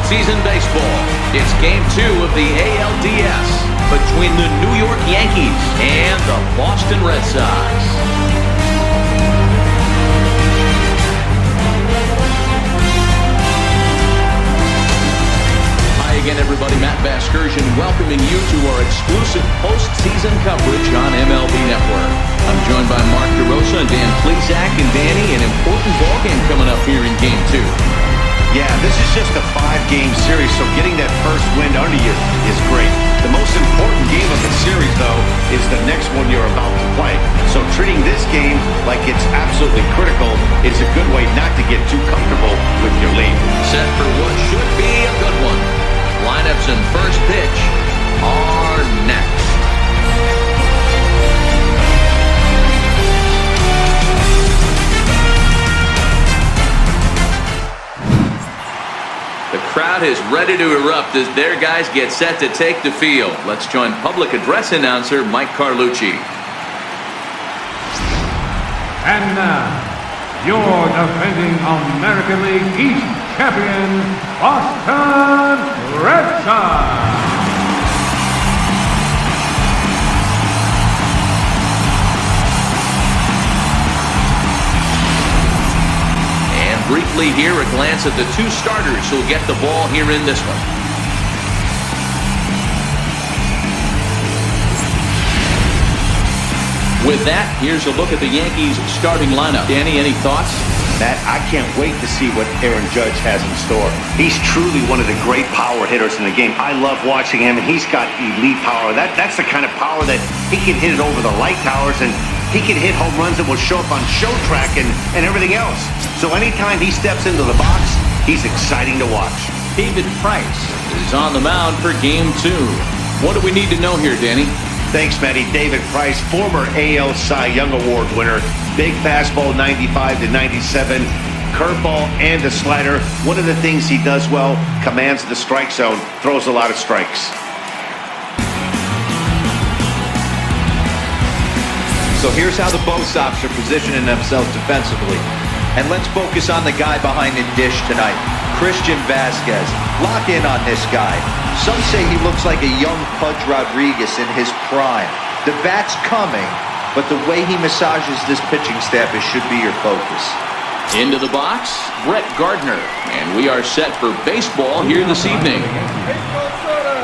postseason baseball. It's Game 2 of the ALDS between the New York Yankees and the Boston Red Sox. Again, everybody, Matt Vasgersian welcoming you to our exclusive postseason coverage on MLB Network. I'm joined by Mark DeRosa and Dan Plesac. And Danny, an important ballgame coming up here in Game 2. Yeah, this is just a 5-game series, so getting that first win under you is great. The most important game of the series, though, is the next one you're about to play. So treating this game like it's absolutely critical is a good way not to get too comfortable with your lead. Set for what should be a good one. Lineups and first pitch are next. The crowd is ready to erupt as their guys get set to take the field. Let's join public address announcer Mike Carlucci. And now, your defending American League East champion, Boston Red Sox. And briefly here, a glance at the two starters who'll get the ball here in this one. With that, here's a look at the Yankees starting lineup. Danny, any thoughts? Matt, I can't wait to see what Aaron Judge has in store. He's truly one of the great power hitters in the game. I love watching him, and he's got elite power. That's the kind of power that he can hit it over the light towers, and he can hit home runs that will show up on show track and everything else. So anytime he steps into the box, he's exciting to watch. David Price is on the mound for Game 2. What do we need to know here, Danny? Thanks, Matty. David Price, former AL Cy Young Award winner. Big fastball, 95 to 97. Curveball and a slider. One of the things he does well, commands the strike zone, throws a lot of strikes. So here's how the Bo Sox are positioning themselves defensively. And let's focus on the guy behind the dish tonight, Christian Vasquez. Lock in on this guy. Some say he looks like a young Pudge Rodriguez in his prime. The bat's coming, but the way he massages this pitching staff should be your focus. Into the box, Brett Gardner. And we are set for baseball here this evening.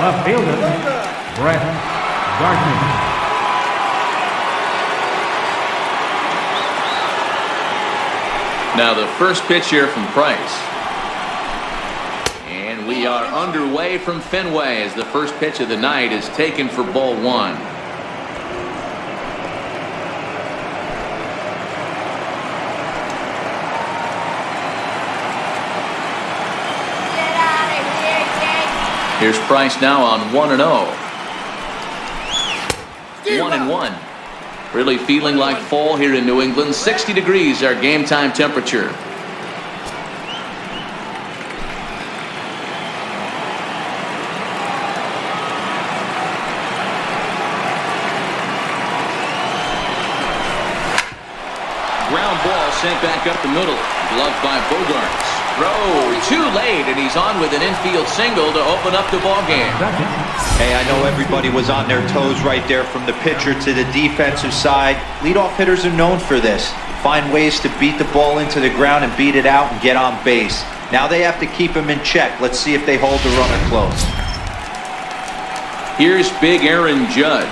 Left fielder, Brett Gardner. Now the first pitch here from Price. And we are underway from Fenway as the first pitch of the night is taken for ball 1. Here's Price now on 1-0. 1-1. Really feeling like fall here in New England. 60 degrees our game time temperature. Ground ball sent back up the middle. Gloved by Bogarts. Throw too late, and he's on with an infield single to open up the ballgame. Hey, I know everybody was on their toes right there from the pitcher to the defensive side. Leadoff hitters are known for this. Find ways to beat the ball into the ground and beat it out and get on base. Now they have to keep him in check. Let's see if they hold the runner close. Here's big Aaron Judge.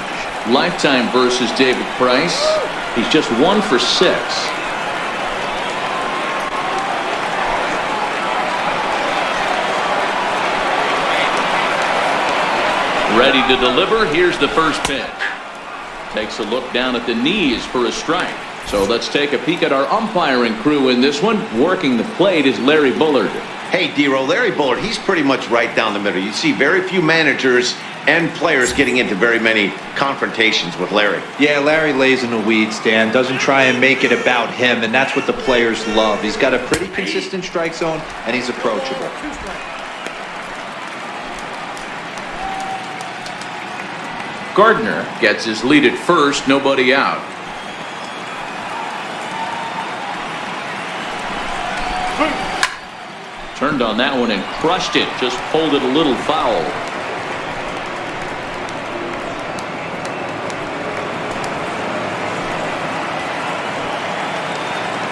Lifetime versus David Price. He's just 1 for 6. Ready to deliver. Here's the first pitch. Takes a look down at the knees for a strike. So let's take a peek at our umpiring crew in this one. Working the plate is Larry Bullard. Hey, D-Roll, Larry Bullard, he's pretty much right down the middle. You see very few managers and players getting into very many confrontations with Larry. Yeah, Larry lays in the weeds, Dan. Doesn't try and make it about him, and that's what the players love. He's got a pretty consistent strike zone, and he's approachable. Gardner gets his lead at first, nobody out. Turned on that one and crushed it. Just pulled it a little foul.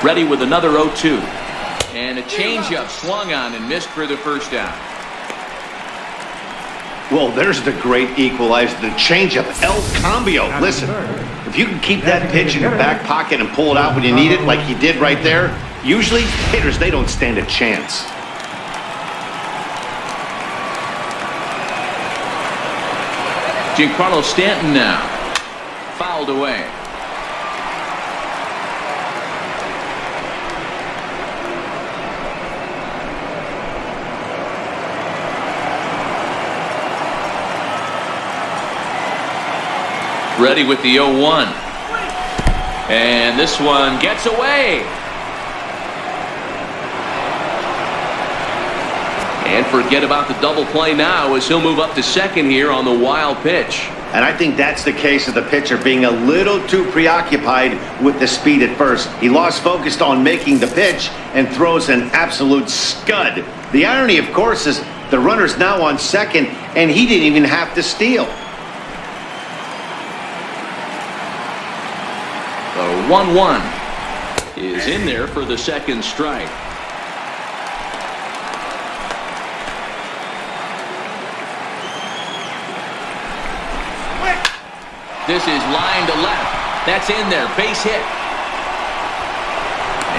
Ready with another 0-2. And a changeup swung on and missed for the first down. Well, there's the great equalizer, the changeup, El Cambio. Listen, if you can keep that pitch in your back pocket and pull it out when you need it, like he did right there, usually hitters, they don't stand a chance. Giancarlo Stanton now. Fouled away. Ready with the 0-1. And this one gets away. And forget about the double play now as he'll move up to second here on the wild pitch. And I think that's the case of the pitcher being a little too preoccupied with the speed at first. He lost focus on making the pitch and throws an absolute scud. The irony, of course, is the runner's now on second and he didn't even have to steal. The 1-1 is in there for the second strike. This is line to left. That's in there. Base hit.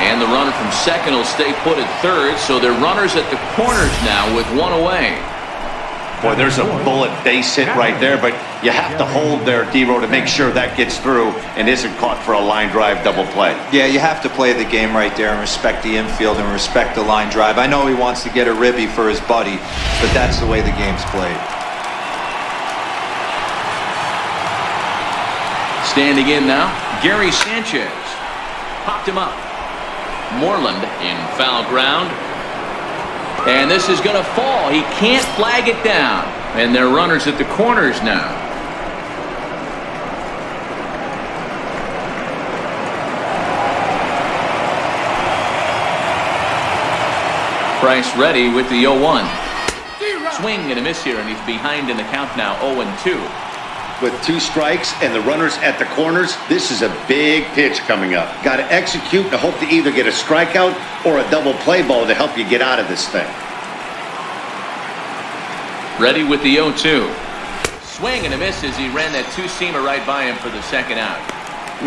And the runner from second will stay put at third, so they're runners at the corners now with one away. Boy, there's a bullet base hit right there, but you have to hold there, D-Row, to make sure that gets through and isn't caught for a line drive double play. Yeah, you have to play the game right there and respect the infield and respect the line drive. I know he wants to get a ribby for his buddy, but that's the way the game's played. Standing in now, Gary Sanchez. Popped him up. Moreland in foul ground. And this is going to fall. He can't flag it down. And they're runners at the corners now. Price ready with the 0-1. Swing and a miss here, and he's behind in the count now, 0-2. With two strikes and the runners at the corners, this is a big pitch coming up. Got to execute and hope to either get a strikeout or a double play ball to help you get out of this thing. Ready with the 0-2. Swing and a miss as he ran that two-seamer right by him for the second out.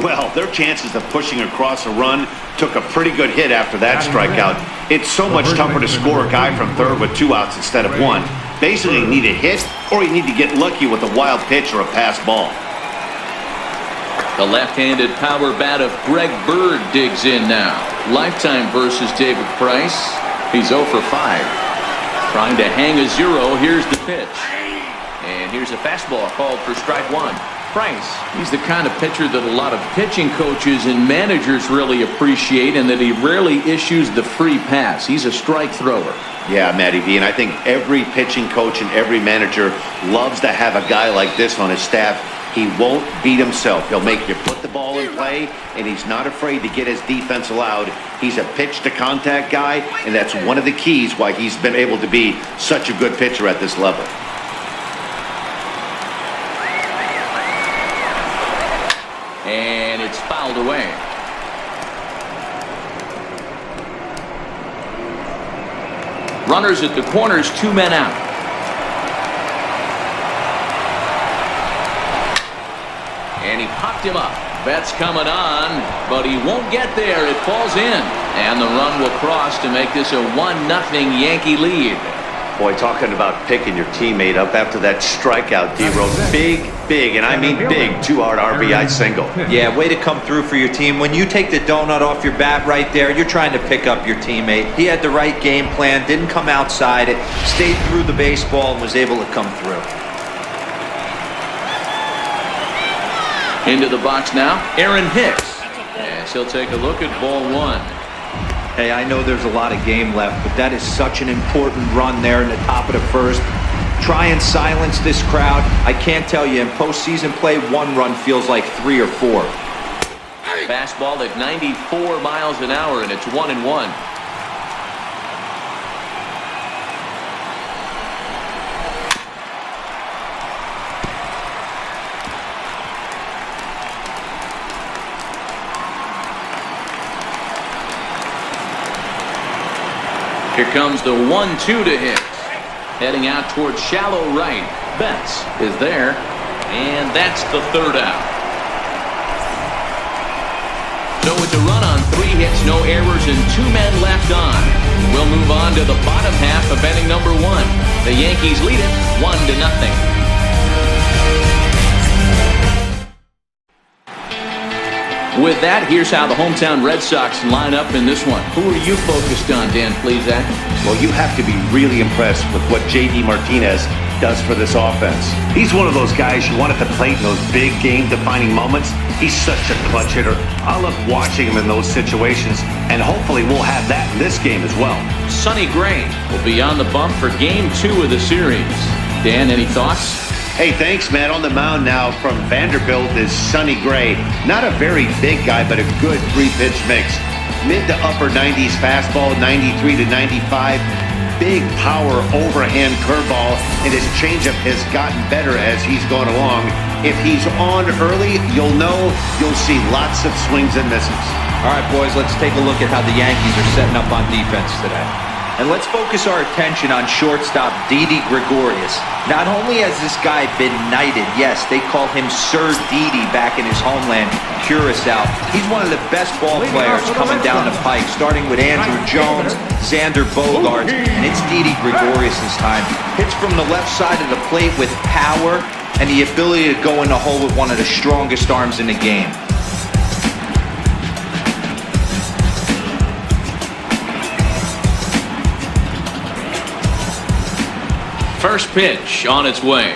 Well, their chances of pushing across a run took a pretty good hit after that strikeout. It's so much tougher to score a guy from third with 2 outs instead of 1. Basically, you need a hit, or you need to get lucky with a wild pitch or a pass ball. The left-handed power bat of Greg Bird digs in now. Lifetime versus David Price. He's 0 for 5. Trying to hang a 0. Here's the pitch. And here's a fastball called for strike 1. Price, he's the kind of pitcher that a lot of pitching coaches and managers really appreciate, and that he rarely issues the free pass. He's a strike thrower. Yeah, Matty V, and I think every pitching coach and every manager loves to have a guy like this on his staff. He won't beat himself. He'll make you put the ball in play, and he's not afraid to get his defense allowed. He's a pitch-to-contact guy, and that's one of the keys why he's been able to be such a good pitcher at this level. And it's fouled away. Runners at the corners, 2 men out. And he popped him up. Bet's coming on, but he won't get there. It falls in. And the run will cross to make this a 1-0 Yankee lead. Boy, talking about picking your teammate up after that strikeout, D-Row. Big, and I mean big, 2-out RBI single. Yeah, way to come through for your team. When you take the donut off your bat right there, you're trying to pick up your teammate. He had the right game plan, didn't come outside it, stayed through the baseball, and was able to come through. Into the box now, Aaron Hicks. As he'll take a look at ball 1. Hey, I know there's a lot of game left, but that is such an important run there in the top of the first. Try and silence this crowd. I can't tell you, in postseason play, 1 run feels like 3 or 4. Fastball at 94 miles an hour, and it's 1-1. Here comes the 1-2 to hit. Heading out towards shallow right. Betts is there, and that's the third out. So it's a run on 3 hits, no errors, and 2 men left on. We'll move on to the bottom half of inning number 1. The Yankees lead it 1-0. With that, here's how the hometown Red Sox line up in this one. Who are you focused on, Dan Plesac? Well, you have to be really impressed with what J.D. Martinez does for this offense. He's one of those guys you want at the plate in those big game-defining moments. He's such a clutch hitter. I love watching him in those situations, and hopefully we'll have that in this game as well. Sonny Gray will be on the bump for Game 2 of the series. Dan, any thoughts? Hey, thanks, man. On the mound now from Vanderbilt is Sonny Gray. Not a very big guy, but a good 3-pitch mix. Mid to upper 90s fastball, 93 to 95. Big power overhand curveball, and his changeup has gotten better as he's gone along. If he's on early, you'll see lots of swings and misses. All right, boys, let's take a look at how the Yankees are setting up on defense today. And let's focus our attention on shortstop Didi Gregorius. Not only has this guy been knighted, yes, they call him Sir Didi back in his homeland, Curacao. He's one of the best ball players coming down the pike, starting with Andrew Jones, Xander Bogaerts, and it's Didi Gregorius' time. Hits from the left side of the plate with power and the ability to go in the hole with one of the strongest arms in the game. First pitch on its way.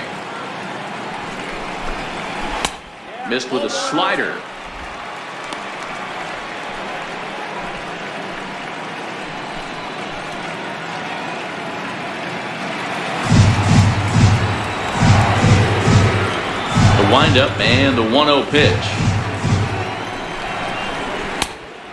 Missed with a slider. The windup and the 1-0 pitch.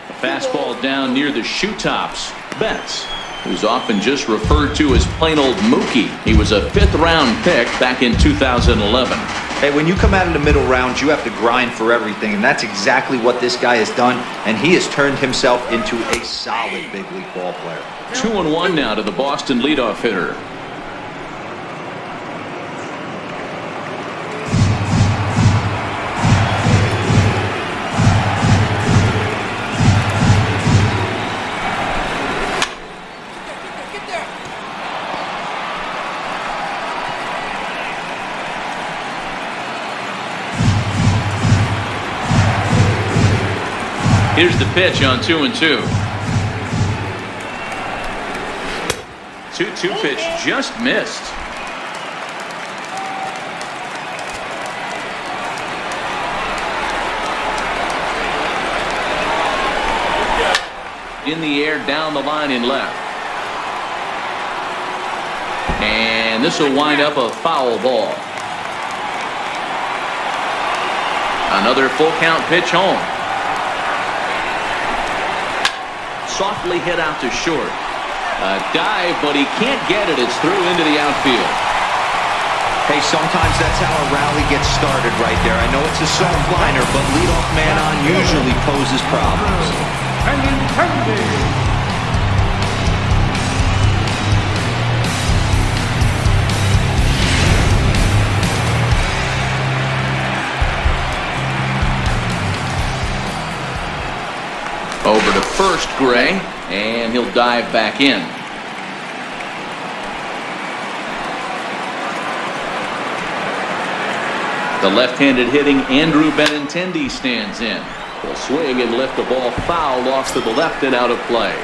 A fastball down near the shoe tops. Betts, who's often just referred to as plain old Mookie. He was a 5th-round pick back in 2011. Hey, when you come out in the middle rounds, you have to grind for everything, and that's exactly what this guy has done, and he has turned himself into a solid big league ball player. 2-1 now to the Boston leadoff hitter. Here's the pitch on 2-2. 2-2 pitch just missed. In the air, down the line in left. And this will wind up a foul ball. Another full count pitch home. Softly hit out to short. A dive, but he can't get it. It's through into the outfield. Hey, sometimes that's how a rally gets started right there. I know it's a soft liner, but leadoff man on usually poses problems. Over to first, Gray, and he'll dive back in. The left-handed hitting Andrew Benintendi stands in. Will swing and lift the ball foul off to the left and out of play.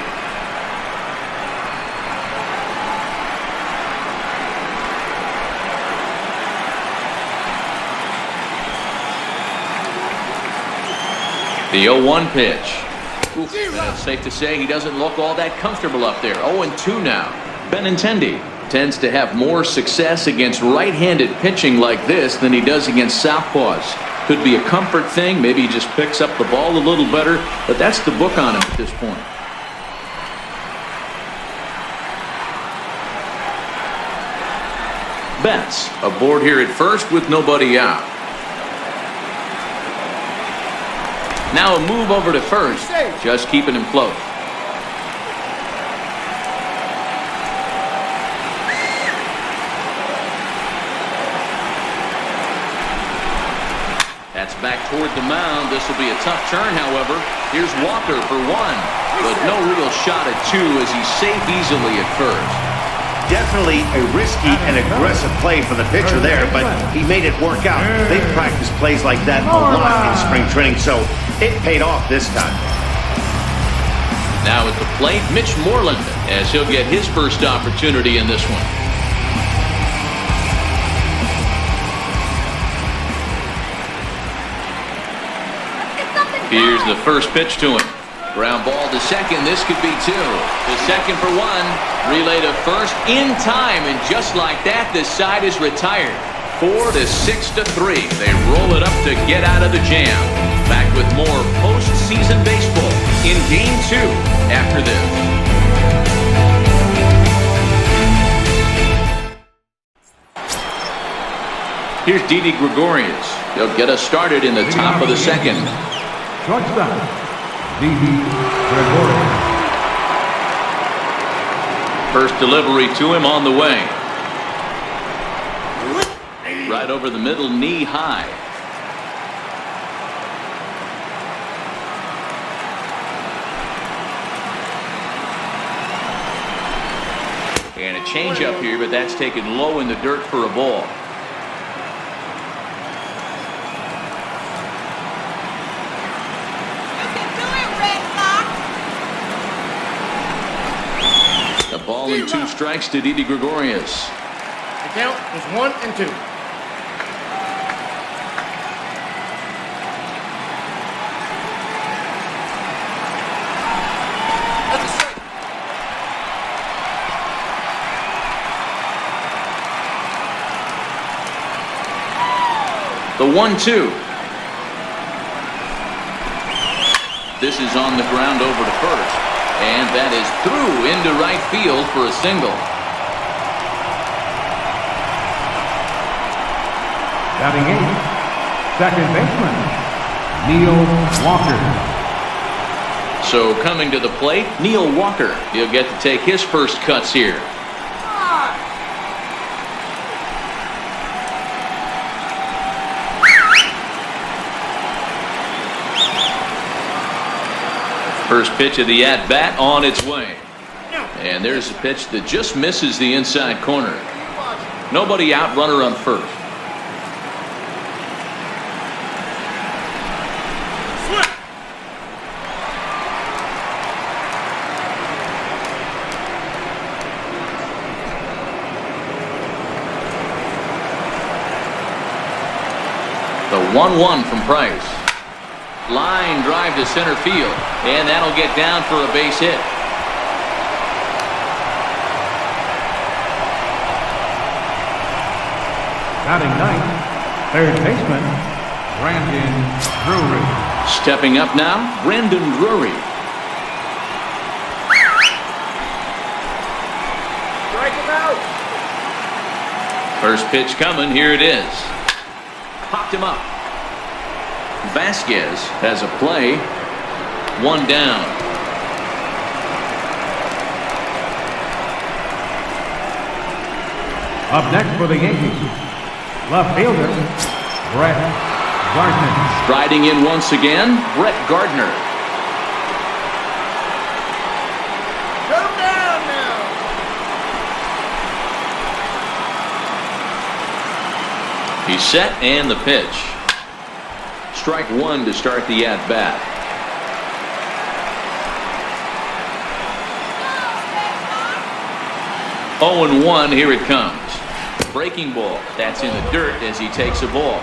The 0-1 pitch. Oof, and it's safe to say he doesn't look all that comfortable up there. 0-2 now. Benintendi tends to have more success against right-handed pitching like this than he does against southpaws. Could be a comfort thing. Maybe he just picks up the ball a little better, but that's the book on him at this point. Betts aboard here at first with nobody out. Now a move over to first, just keeping him close. That's back toward the mound. This will be a tough turn, however. Here's Walker for 1, but no real shot at 2 as he's safe easily at first. Definitely a risky and aggressive play for the pitcher there, but he made it work out. They've practiced plays like that a lot in spring training, so it paid off this time. Now at the plate, Mitch Moreland, as he'll get his first opportunity in this one. Here's the first pitch to him. Ground ball to second. This could be 2. To second for 1. Relay to first in time. And just like that, this side is retired. 4 to 6 to 3. They roll it up to get out of the jam. Back with more postseason baseball in Game 2 after this. Here's Didi Gregorius. He'll get us started in the top of the second. Shortstop, Didi Gregorius. First delivery to him on the way. Right over the middle, knee high. And a changeup here, but that's taken low in the dirt for a ball. A ball and 2 strikes to Didi Gregorius. The count is 1 and 2. The 1-2. This is on the ground over to first. And that is through into right field for a single. Batting 8th, second baseman, Neil Walker. So coming to the plate, Neil Walker. He'll get to take his first cuts here. First pitch of the at-bat on its way. And there's a pitch that just misses the inside corner. Nobody out, runner on first. The 1-1 from Price. Line drive to center field, and that'll get down for a base hit. Batting 9th, third baseman, Brandon Drury. Stepping up now, Brandon Drury. Strike him out. First pitch coming, here it is. Popped him up. Vasquez has a play. 1 down. Up next for the Yankees, left fielder, Brett Gardner. Striding in once again, Brett Gardner. Shut him down now. He's set and the pitch. Strike 1 to start the at-bat. Oh, and 1, here it comes. Breaking ball. That's in the dirt as he takes a ball.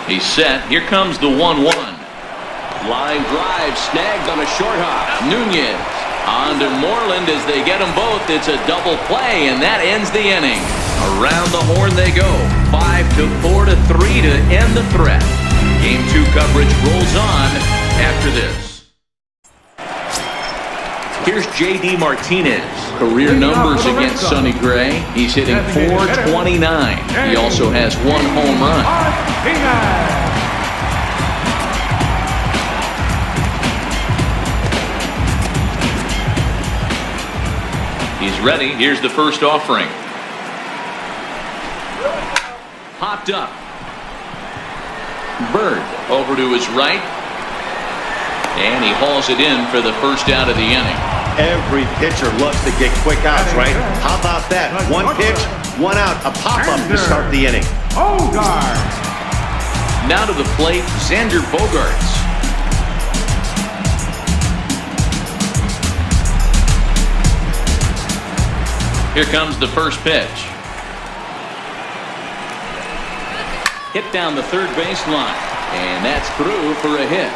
He's set. Here comes the 1-1. Line drive snagged on a short hop. Nunez on to Moreland as they get them both. It's a double play, and that ends the inning. Around the horn they go. 5-4 to 3 to end the threat. Game 2 coverage rolls on after this. Here's J.D. Martinez. Career numbers against Sonny Gray. He's hitting .429. He also has 1 home run. He's ready. Here's the first offering. Popped up. Bird over to his right. And he hauls it in for the first out of the inning. Every pitcher loves to get quick outs, right? How about that? One pitch, one out, a pop-up to start the inning. Bogarts. Now to the plate, Xander Bogarts. Here comes the first pitch. Hit down the third baseline. And that's through for a hit.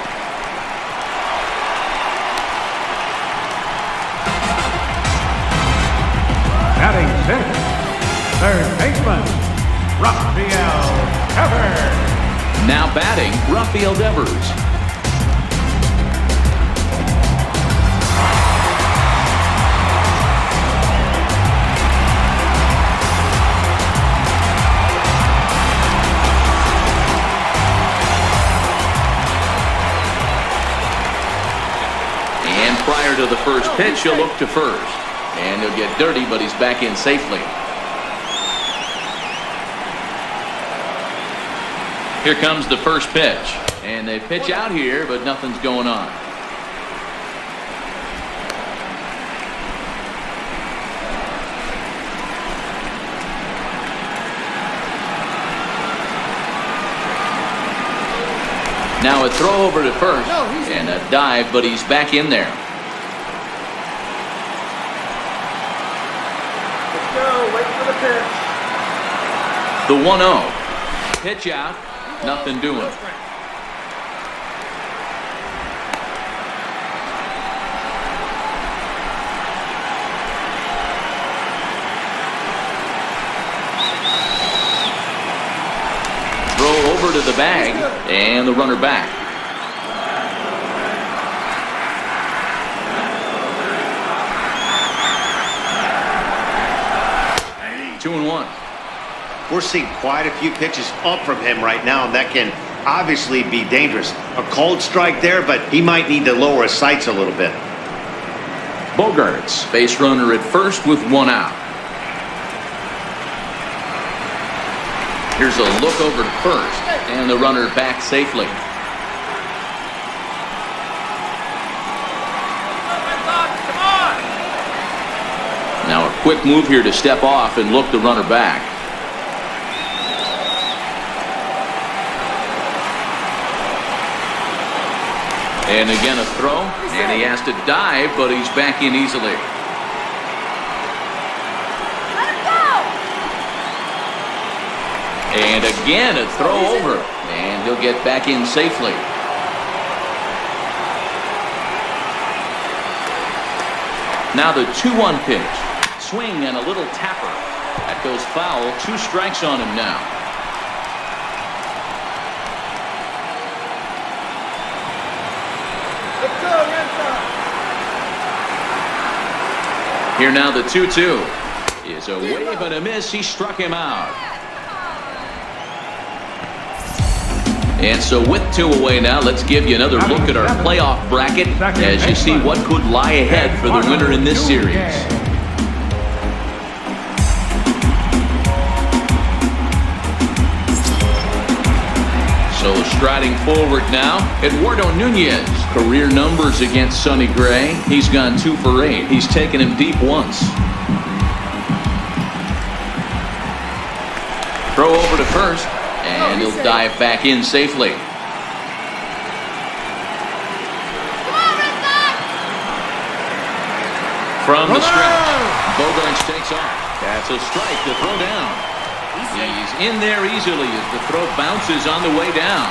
Batting sixth, third baseman, Rafael Devers. Now batting, Rafael Devers. And prior to the first pitch, he'll look to first. And he'll get dirty, but he's back in safely. Here comes the first pitch. And they pitch out here, but nothing's going on. Now a throw over to first. And a dive, but he's back in there. Wait for the pitch. The 1-0. Pitch out. Nothing doing. Throw over to the bag. And the runner back. Two and one. We're seeing quite a few pitches up from him right now, and that can obviously be dangerous. A cold strike there, but he might need to lower his sights a little bit. Bogarts, base runner at first with one out. Here's a look over to first, and the runner back safely. Now a quick move here to step off and look the runner back. And again a throw, and he has to dive, but he's back in easily. Let him go! And again a throw over, and he'll get back in safely. Now the 2-1 pitch. Swing and a little tapper. That goes foul. 2 strikes on him now. Let's go, inside. Here now the 2-2. Is a wave and a miss. He struck him out. And so with 2 away now, let's give you another look at our playoff bracket as you see what could lie ahead for the winner in this series. So striding forward now, Eduardo Nunez. Career numbers against Sonny Gray. He's gone 2 for 8. He's taken him deep once. Throw over to first, and he'll dive back in safely. From the stretch, Bogarts takes off. That's a strike to throw down. He's in there easily as the throw bounces on the way down.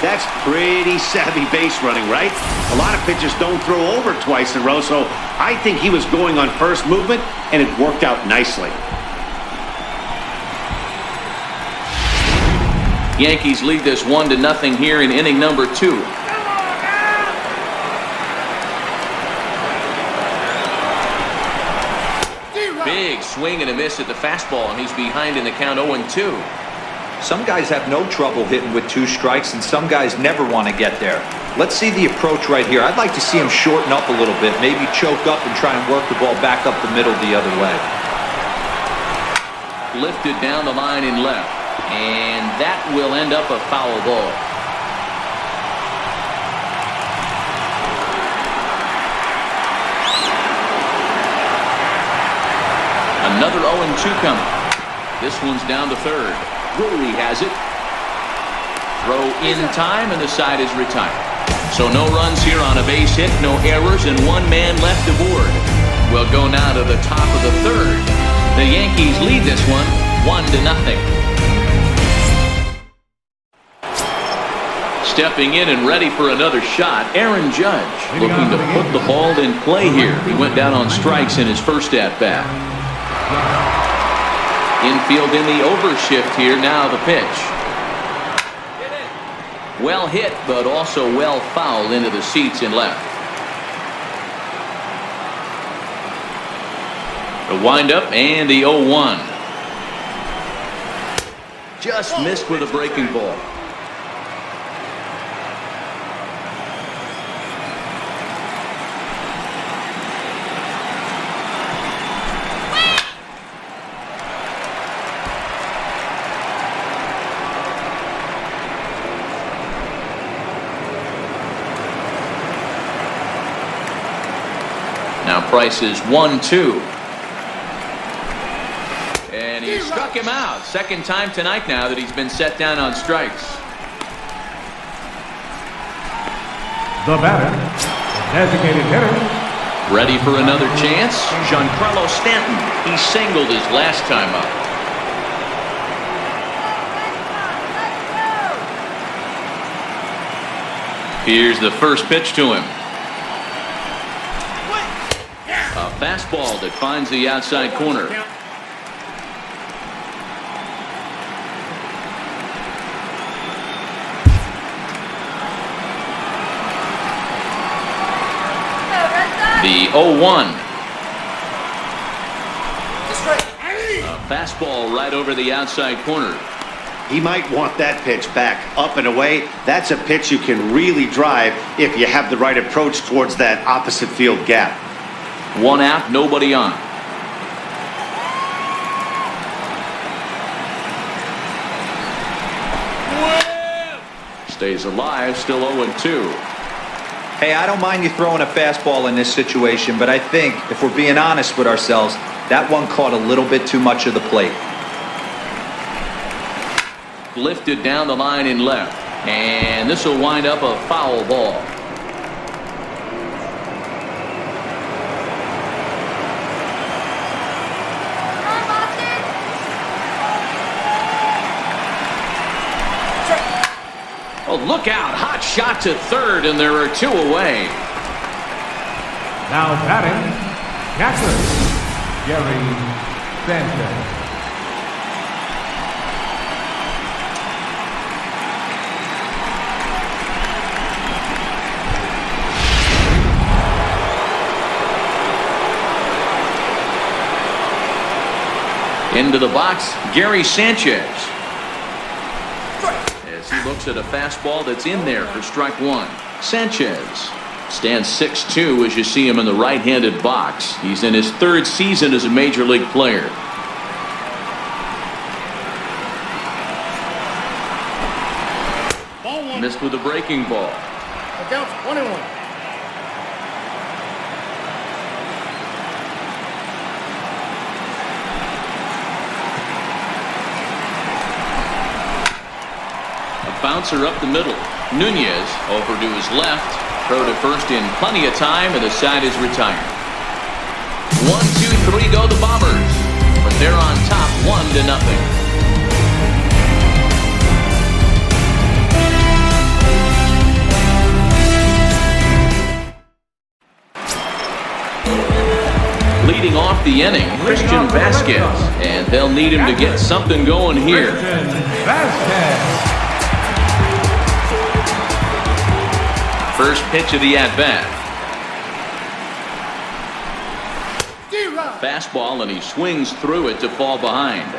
That's pretty savvy base running, right? A lot of pitchers don't throw over twice in a row, so I think he was going on first movement, and it worked out nicely. Yankees lead this 1-0 here in inning number 2. Big swing and a miss at the fastball, and he's behind in the count 0-2. Some guys have no trouble hitting with 2 strikes, and some guys never want to get there. Let's see the approach right here. I'd like to see him shorten up a little bit, maybe choke up and try and work the ball back up the middle the other way. Lifted down the line in left, and that will end up a foul ball. Another 0-2 coming. This one's down to third. Rory has it. Throw in time, and the side is retired. So no runs here on a base hit, no errors, and one man left aboard. We'll go now to the top of the third. The Yankees lead this one 1-0. Stepping in and ready for another shot, Aaron Judge looking to put the ball in play here. He went down on strikes in his first at-bat. Infield in the overshift here. Now the pitch. Well hit, but also well fouled into the seats in left. The windup and the 0-1. Just missed with a breaking ball. Now Price is 1-2. And he struck him out. Second time tonight now that he's been set down on strikes. The batter, the designated hitter. Ready for another chance? Giancarlo Stanton. He singled his last time up. Here's the first pitch to him. A fastball that finds the outside corner. The 0-1. A fastball right over the outside corner. He might want that pitch back up and away. That's a pitch you can really drive if you have the right approach towards that opposite field gap. One out, nobody on. Stays alive, still 0-2. Hey, I don't mind you throwing a fastball in this situation, but I think, if we're being honest with ourselves, that one caught a little bit too much of the plate. Lifted down the line in left, and this will wind up a foul ball. Oh, look out. Hot shot to third, and there are two away. Now batting, catcher, Gary Sanchez. Into the box, Gary Sanchez. As he looks at a fastball that's in there for strike one. Sanchez stands 6'2" as you see him in the right-handed box. He's in his third season as a major league player. Missed with a breaking ball. Counts 1-1. Bouncer up the middle. Nunez over to his left. Throw to first in plenty of time, and the side is retired. 1, 2, 3 go the Bombers. But they're on top 1-0. Leading off the inning, Christian Vasquez. And they'll need him to get something going here. Christian Vasquez. First pitch of the at-bat. Fastball, and he swings through it to fall behind.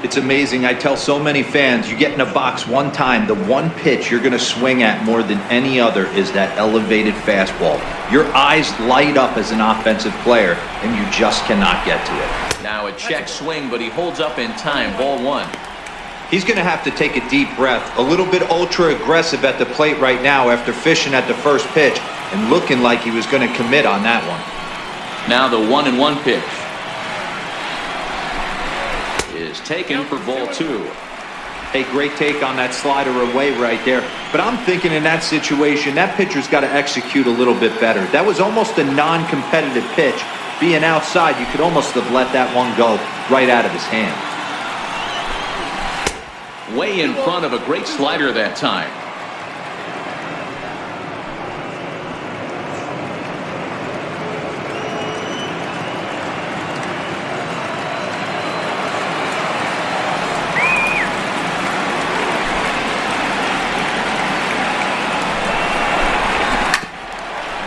It's amazing. I tell so many fans, you get in a box one time, the one pitch you're going to swing at more than any other is that elevated fastball. Your eyes light up as an offensive player, and you just cannot get to it. Now a check swing, but he holds up in time. Ball one. He's going to have to take a deep breath. A little bit ultra-aggressive at the plate right now after fishing at the first pitch and looking like he was going to commit on that one. Now the 1-1 pitch is taken for ball two. Hey, great take on that slider away right there. But I'm thinking in that situation, that pitcher's got to execute a little bit better. That was almost a non-competitive pitch. Being outside, you could almost have let that one go right out of his hand. Way in front of a great slider that time.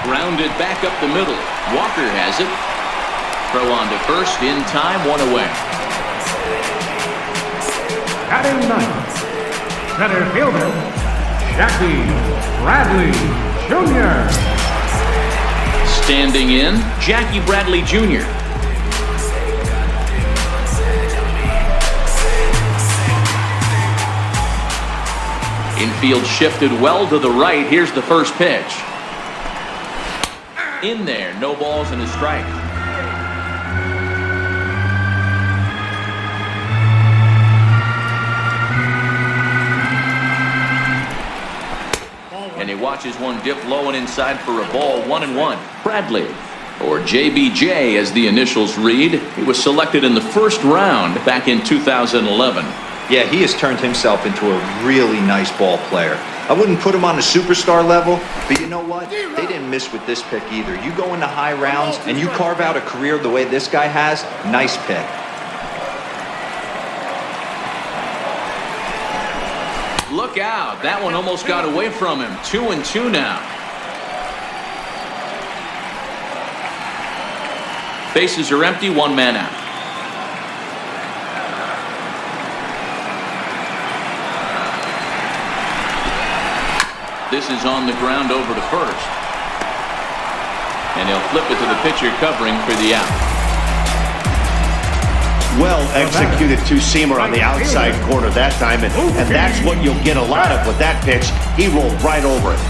Grounded back up the middle. Walker has it. Throw on to first in time, one away. Batting ninth, center fielder, Jackie Bradley Jr. Standing in, Jackie Bradley Jr. Infield shifted well to the right. Here's the first pitch. In there, no balls and a strike. And he watches one dip low and inside for a ball. 1-1. Bradley, or JBJ as the initials read. He was selected in the first round back in 2011. Yeah, he has turned himself into a really nice ball player. I wouldn't put him on a superstar level, but you know what? They didn't miss with this pick either. You go into high rounds and you carve out a career the way this guy has, nice pick. Look out. That one almost got away from him. 2-2 now. Bases are empty, one man out. This is on the ground over to first. And he'll flip it to the pitcher covering for the out. Well executed two-seamer on the outside corner that time, and that's what you'll get a lot of with that pitch. He rolled right over it.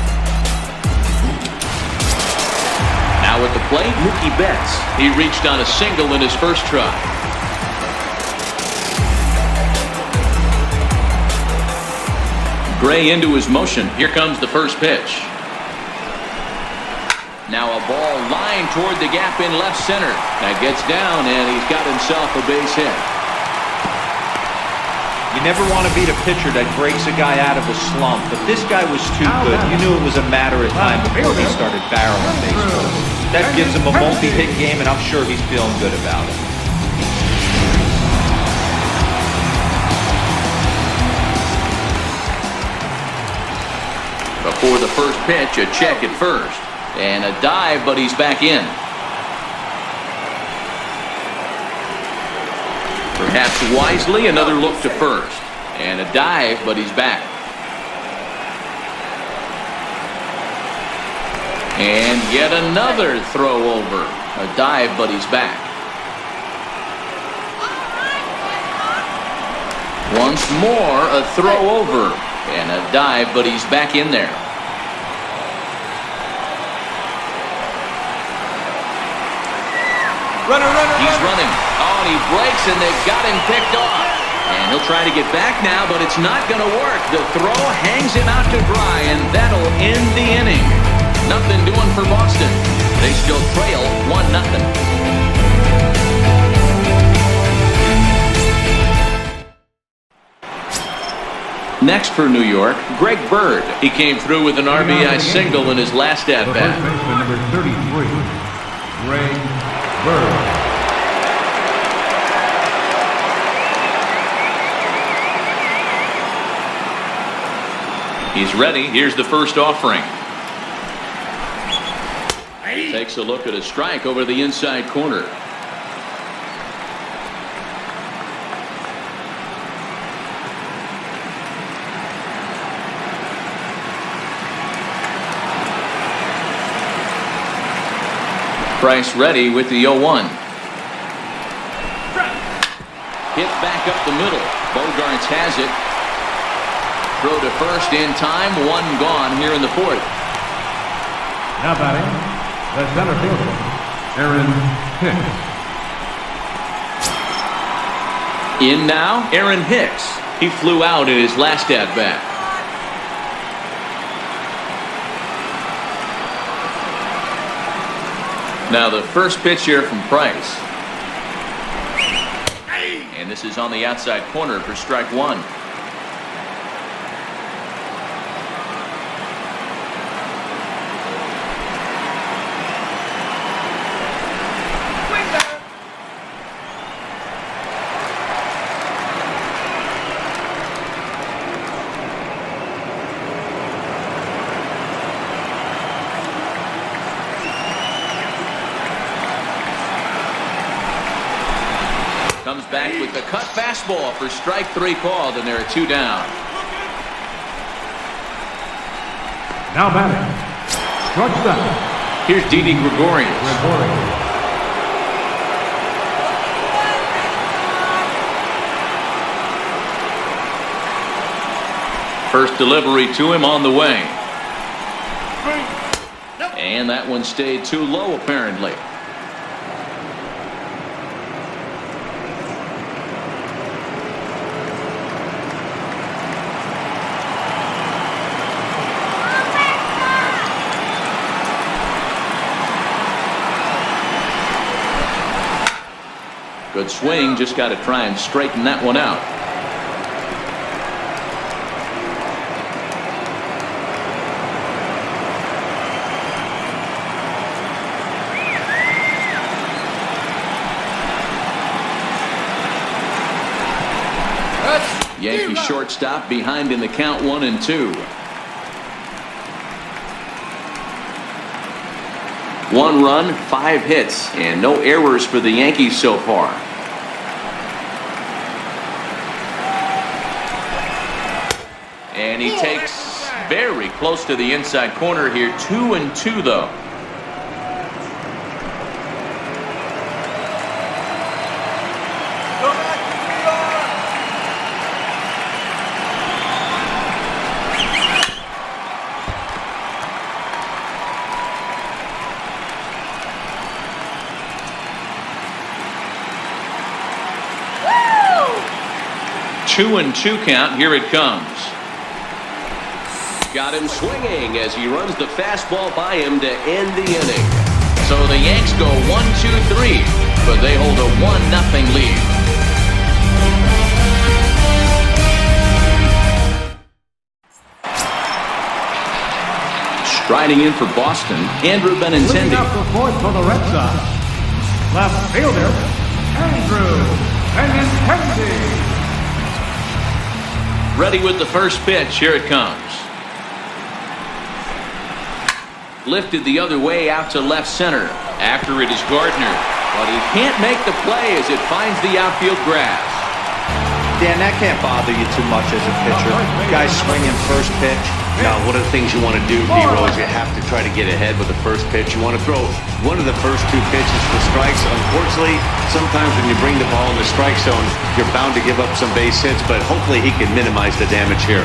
Now at the plate, Mookie Betts. He reached on a single in his first try. Gray into his motion. Here comes the first pitch. Now a ball lined toward the gap in left center. That gets down, and he's got himself a base hit. You never want to beat a pitcher that breaks a guy out of a slump, but this guy was too good. You knew it was a matter of time before he started barreling baseball. That gives him a multi-hit game, and I'm sure he's feeling good about it. Before the first pitch, a check at first. And a dive, but he's back in. Perhaps wisely, another look to first. And a dive, but he's back. And yet another throw over. A dive, but he's back. Once more, a throw over. And a dive, but he's back in there. Runner. He's running. Oh, and he breaks, and they've got him picked off. And he'll try to get back now, but it's not going to work. The throw hangs him out to dry, and that'll end the inning. Nothing doing for Boston. They still trail 1-0. Next for New York, Greg Bird. He came through with an RBI single in his last at-bat. First baseman number 33, Greg Bird. He's ready. Here's the first offering. Takes a look at a strike over the inside corner. Price ready with the 0-1. Hit back up the middle. Bogarts has it. Throw to first in time. One gone here in the fourth. Now batting, the center fielder, Aaron Hicks. In now, Aaron Hicks. He flew out in his last at-bat. Now the first pitch here from Price. And this is on the outside corner for strike one. Comes back with the cut fastball for strike three called, and there are two down. Now batting, shortstop. Here's Didi Gregorius. First delivery to him on the way. And that one stayed too low apparently. Good swing, just got to try and straighten that one out. Yankee shortstop behind in the count 1-2. 1 run, 5 hits, and no errors for the Yankees so far. And he takes very close to the inside corner here. 2-2 though. Woo! 2-2 count. Here it comes. Got him swinging as he runs the fastball by him to end the inning. So the Yanks go 1-2-3, but they hold a 1-0 lead. Striding in for Boston, Andrew Benintendi. Leading up the fourth for the Red Sox, left fielder, Andrew Benintendi. Ready with the first pitch. Here it comes. Lifted the other way out to left center. After it is Gardner, but he can't make the play as it finds the outfield grass. Dan, that can't bother you too much as a pitcher. Guys swinging first pitch. Now, one of the things you want to do, D-Roll, is you have to try to get ahead with the first pitch. You want to throw one of the first 2 pitches for strikes. Unfortunately, sometimes when you bring the ball in the strike zone, you're bound to give up some base hits, but hopefully he can minimize the damage here.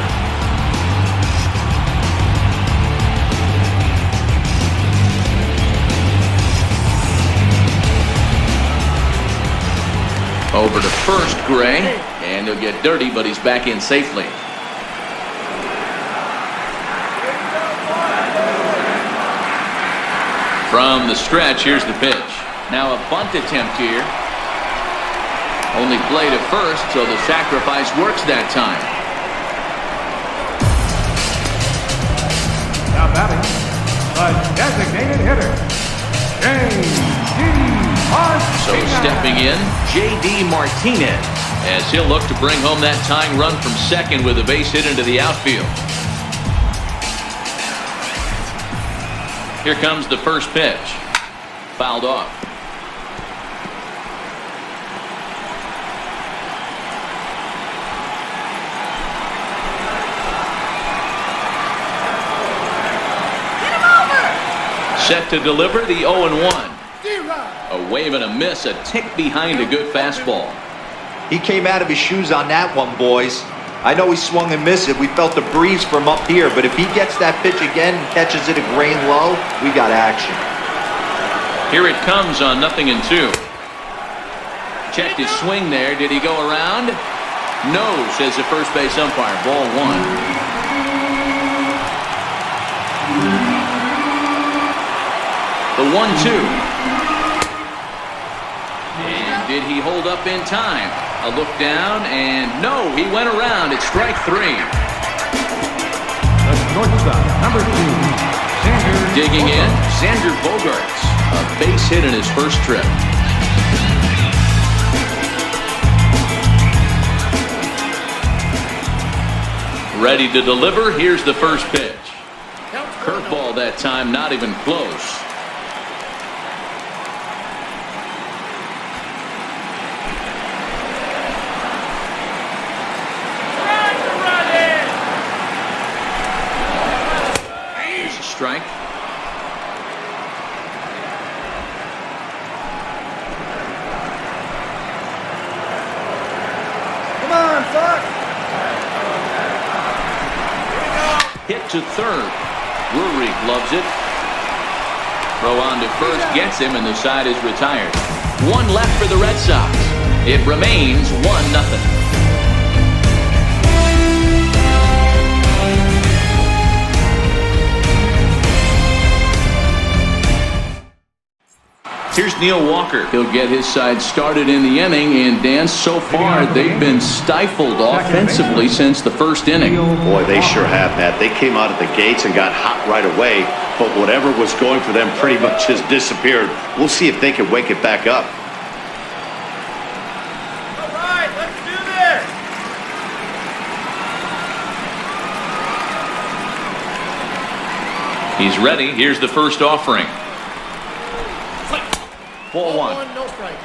Over to first, Gray, and he'll get dirty, but he's back in safely. From the stretch, here's the pitch. Now a bunt attempt here. Only play to first, so the sacrifice works that time. Now batting, the designated hitter, J.D. Martinez. So stepping in, J.D. Martinez, as he'll look to bring home that tying run from second with a base hit into the outfield. Here comes the first pitch. Fouled off. Get him over! Set to deliver the 0-1. A wave and a miss, a tick behind a good fastball. He came out of his shoes on that one, boys. I know he swung and missed it. We felt the breeze from up here, but if he gets that pitch again and catches it a grain low, we got action. Here it comes on 0-2. Checked his swing there. Did he go around? No, says the first base umpire. Ball 1. The 1-2. And did he hold up in time? A look down, and no, he went around. It's strike 3. The shortstop, number 2, Xander. Digging in, Xander Bogaerts. A base hit in his first trip. Ready to deliver. Here's the first pitch. Curveball that time, not even close. Here's a strike. Come on, Fox. Hit to third. Drury loves it. Throw on to first, gets him, and the side is retired. 1 left for the Red Sox. It remains 1-0. Here's Neil Walker. He'll get his side started in the inning, and Dan, so far they've been stifled offensively since the first inning. Boy, they sure have, Matt. They came out of the gates and got hot right away, but whatever was going for them pretty much has disappeared. We'll see if they can wake it back up. All right, let's do this. He's ready. Here's the first offering. Ball 1. No strike.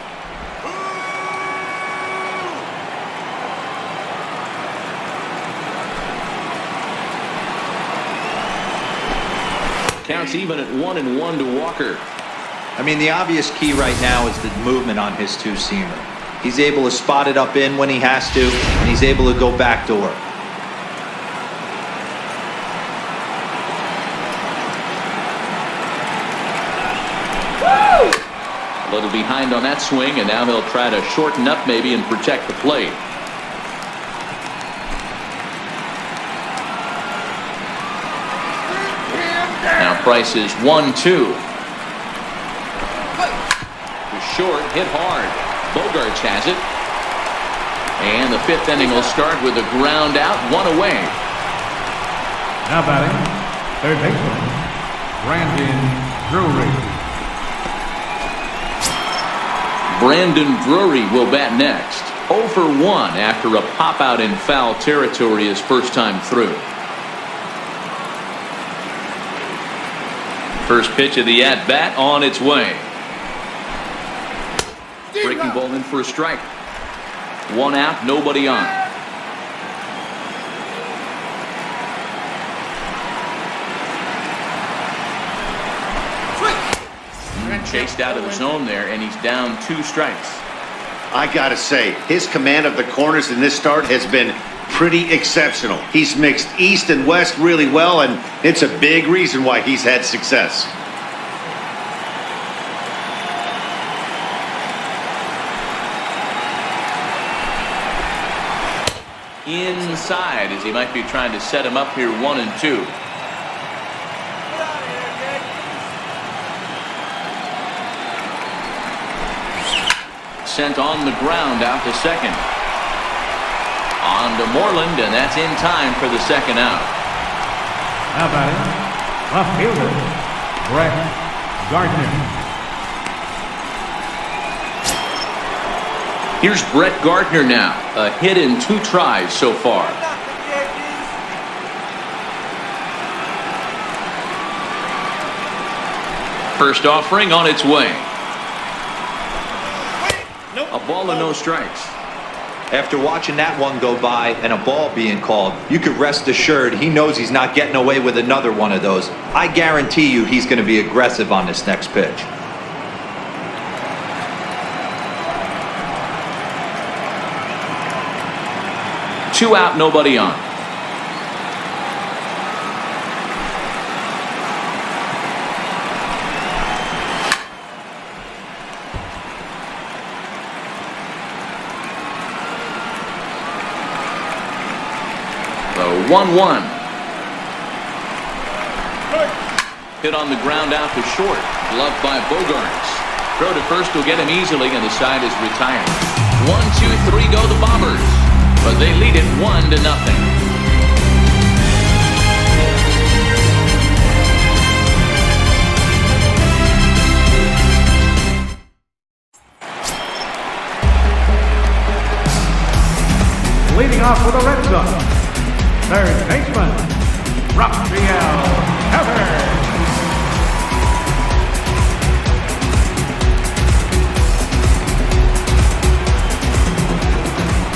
Counts even at 1-1 to Walker. I mean, the obvious key right now is the movement on his two-seamer. He's able to spot it up in when he has to, and he's able to go backdoor. A little behind on that swing, and now they'll try to shorten up maybe and protect the plate. Now Price is 1-2. Short, hit hard. Bogaerts has it. And the 5th inning will start with a ground out, 1 away. Now batting, third baseman, Brandon Drury. Brandon Drury will bat next. 0 for 1 after a pop out in foul territory his first time through. First pitch of the at-bat on its way. Breaking ball in for a strike. 1 out, nobody on. Chased out of the zone there, and he's down 2 strikes. I gotta say, his command of the corners in this start has been pretty exceptional. He's mixed east and west really well, and it's a big reason why he's had success. Inside, as he might be trying to set him up here, 1-2. Sent on the ground out to second. On to Moreland, and that's in time for the second out. Now batting, left fielder, Brett Gardner. Here's Brett Gardner now. A hit in 2 tries so far. First offering on its way. A ball and no strikes. After watching that one go by and a ball being called, you could rest assured he knows he's not getting away with another one of those. I guarantee you he's going to be aggressive on this next pitch. 2 out, nobody on. The 1-1. Hit on the ground out to short. Gloved by Bogarts. Throw to first will get him easily, and the side is retired. 1, 2, 3 go the Bombers, but they lead it 1-0. Leading off for the Red Sox, third baseman, Rafael Devers.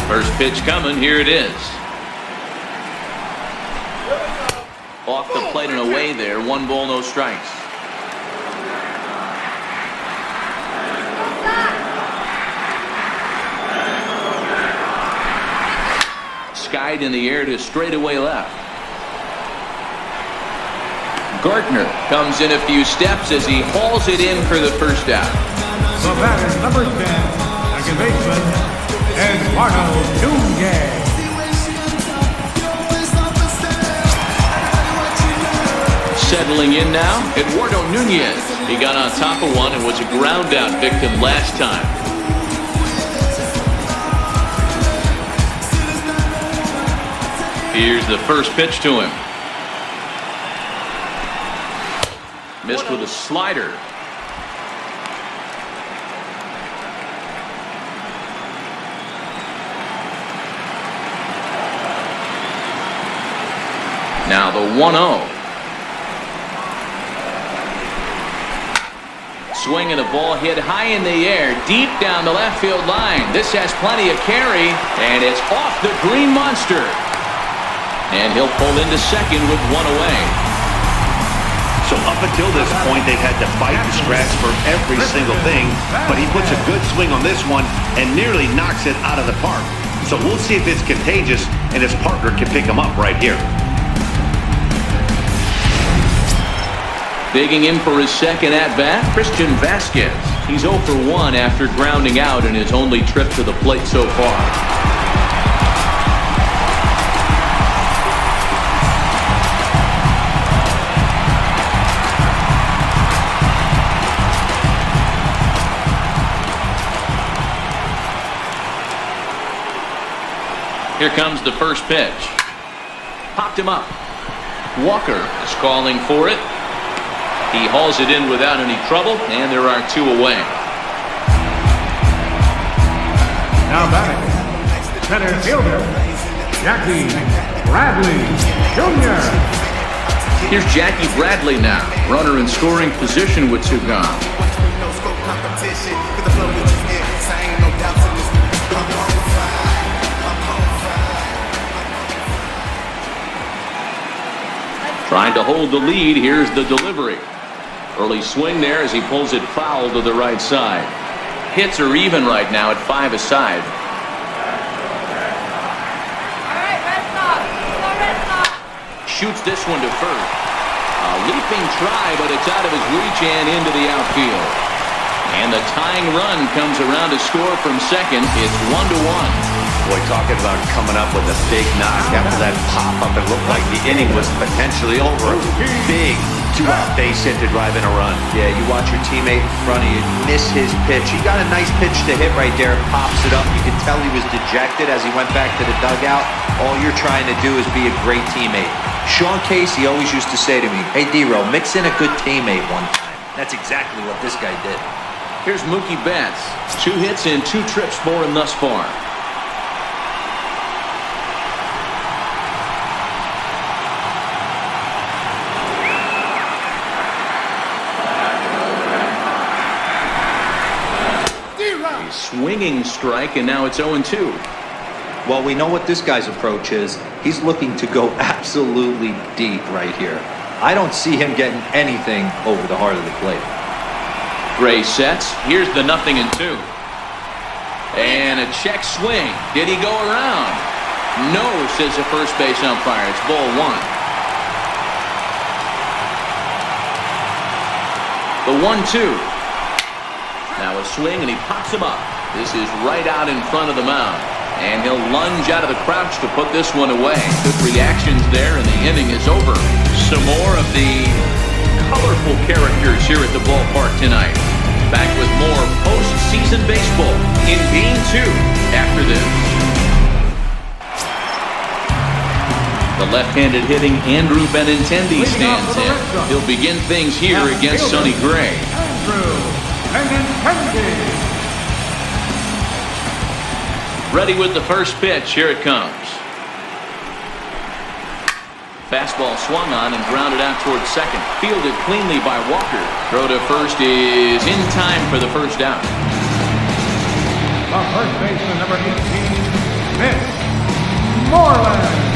First pitch coming, here it is. Off the plate and away there, 1 ball, no strikes. Skied in the air to straightaway left. Gardner comes in a few steps as he hauls it in for the first out. The batter, number 10, second baseman, Eduardo Nunez. Settling in now, Eduardo Nunez. He got on top of one and was a ground out victim last time. Here's the first pitch to him. Missed with a slider. Now the 1-0. Swing and a ball hit high in the air, deep down the left field line. This has plenty of carry, and it's off the green monster. And he'll pull into second with 1 away. So up until this point, they've had to fight and scratch for every single thing, but he puts a good swing on this one and nearly knocks it out of the park. So we'll see if it's contagious and his partner can pick him up right here. Digging in for his second at-bat, Christian Vasquez. He's 0 for 1 after grounding out in his only trip to the plate so far. Here comes the first pitch. Popped him up. Walker is calling for it. He hauls it in without any trouble, and there are 2 away. Now batting, center fielder, Jackie Bradley Jr. Here's Jackie Bradley now. Runner in scoring position with 2 gone. Trying to hold the lead. Here's the delivery. Early swing there as he pulls it foul to the right side. Hits are even right now at 5 aside. All right, Red Sox. Go Red Sox. Shoots this one to first. A leaping try, but it's out of his reach and into the outfield. And the tying run comes around to score from second. It's 1-1. Boy, talking about coming up with a big knock after that pop-up. It looked like the inning was potentially over. Big 2-out base hit to drive in a run. Yeah, you watch your teammate in front of you miss his pitch. He got a nice pitch to hit right there. Pops it up. You can tell he was dejected as he went back to the dugout. All you're trying to do is be a great teammate. Sean Casey always used to say to me, "Hey, D-Row, mix in a good teammate one time." That's exactly what this guy did. Here's Mookie Betts. 2 hits and 2 trips for him thus far. A swinging strike, and now it's 0-2. Well, we know what this guy's approach is. He's looking to go absolutely deep right here. I don't see him getting anything over the heart of the plate. Gray sets. Here's the 0-2. And a check swing. Did he go around? No, says the first base umpire. It's ball one. The 1-2. Now a swing, and he pops him up. This is right out in front of the mound. And he'll lunge out of the crouch to put this one away. Good reactions there, and the inning is over. Some more of the colorful characters here at the ballpark tonight. Back with more postseason baseball in Game 2 after this. The left-handed hitting Andrew Benintendi stands in. He'll begin things here against Sonny Gray. Andrew Benintendi. Ready with the first pitch. Here it comes. Fastball swung on and grounded out towards second. Fielded cleanly by Walker. Throw to first is in time for the first out. The first baseman, number 18, Mitch Moreland.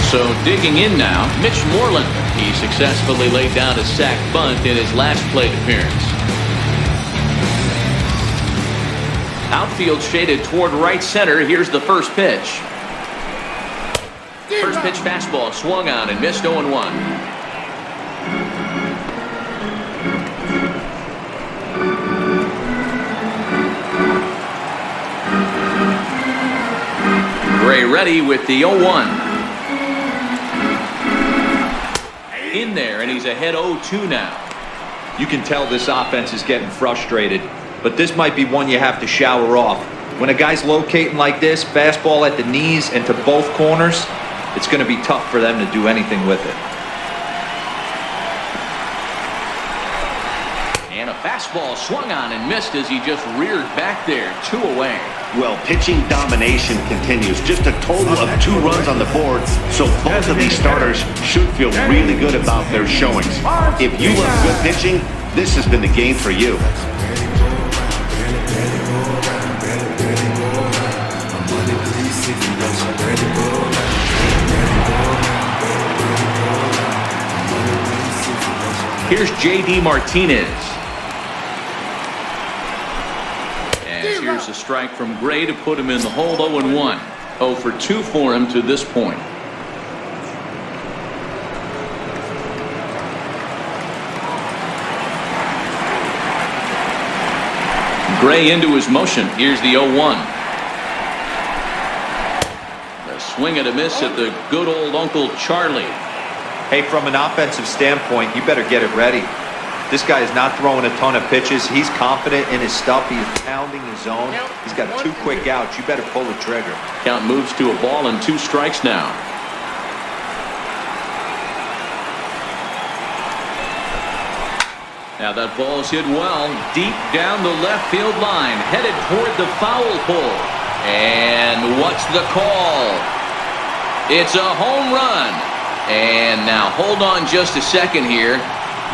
So digging in now, Mitch Moreland. He successfully laid down a sac bunt in his last plate appearance. Outfield shaded toward right center. Here's the first pitch. First pitch fastball swung on and missed 0-1. Gray ready with the 0-1. In there, and he's ahead 0-2 now. You can tell this offense is getting frustrated, but this might be one you have to shower off. When a guy's locating like this, fastball at the knees and to both corners, it's going to be tough for them to do anything with it. And a fastball swung on and missed as he just reared back there. 2 away. Well, pitching domination continues. Just a total of 2 runs on the board, so both of these starters should feel really good about their showings. If you love good pitching, this has been the game for you. Here's J.D. Martinez. And here's a strike from Gray to put him in the hole. 0-1. 0 for 2 for him to this point. Gray into his motion. Here's the 0-1. A swing and a miss at the good old Uncle Charlie. Hey, from an offensive standpoint, you better get it ready. This guy is not throwing a ton of pitches. He's confident in his stuff. He's pounding his zone. He's got 2 quick outs. You better pull the trigger. Count moves to a ball and 2 strikes now. Now that ball's hit well, deep down the left field line, headed toward the foul pole. And what's the call? It's a home run. And now hold on just a second here.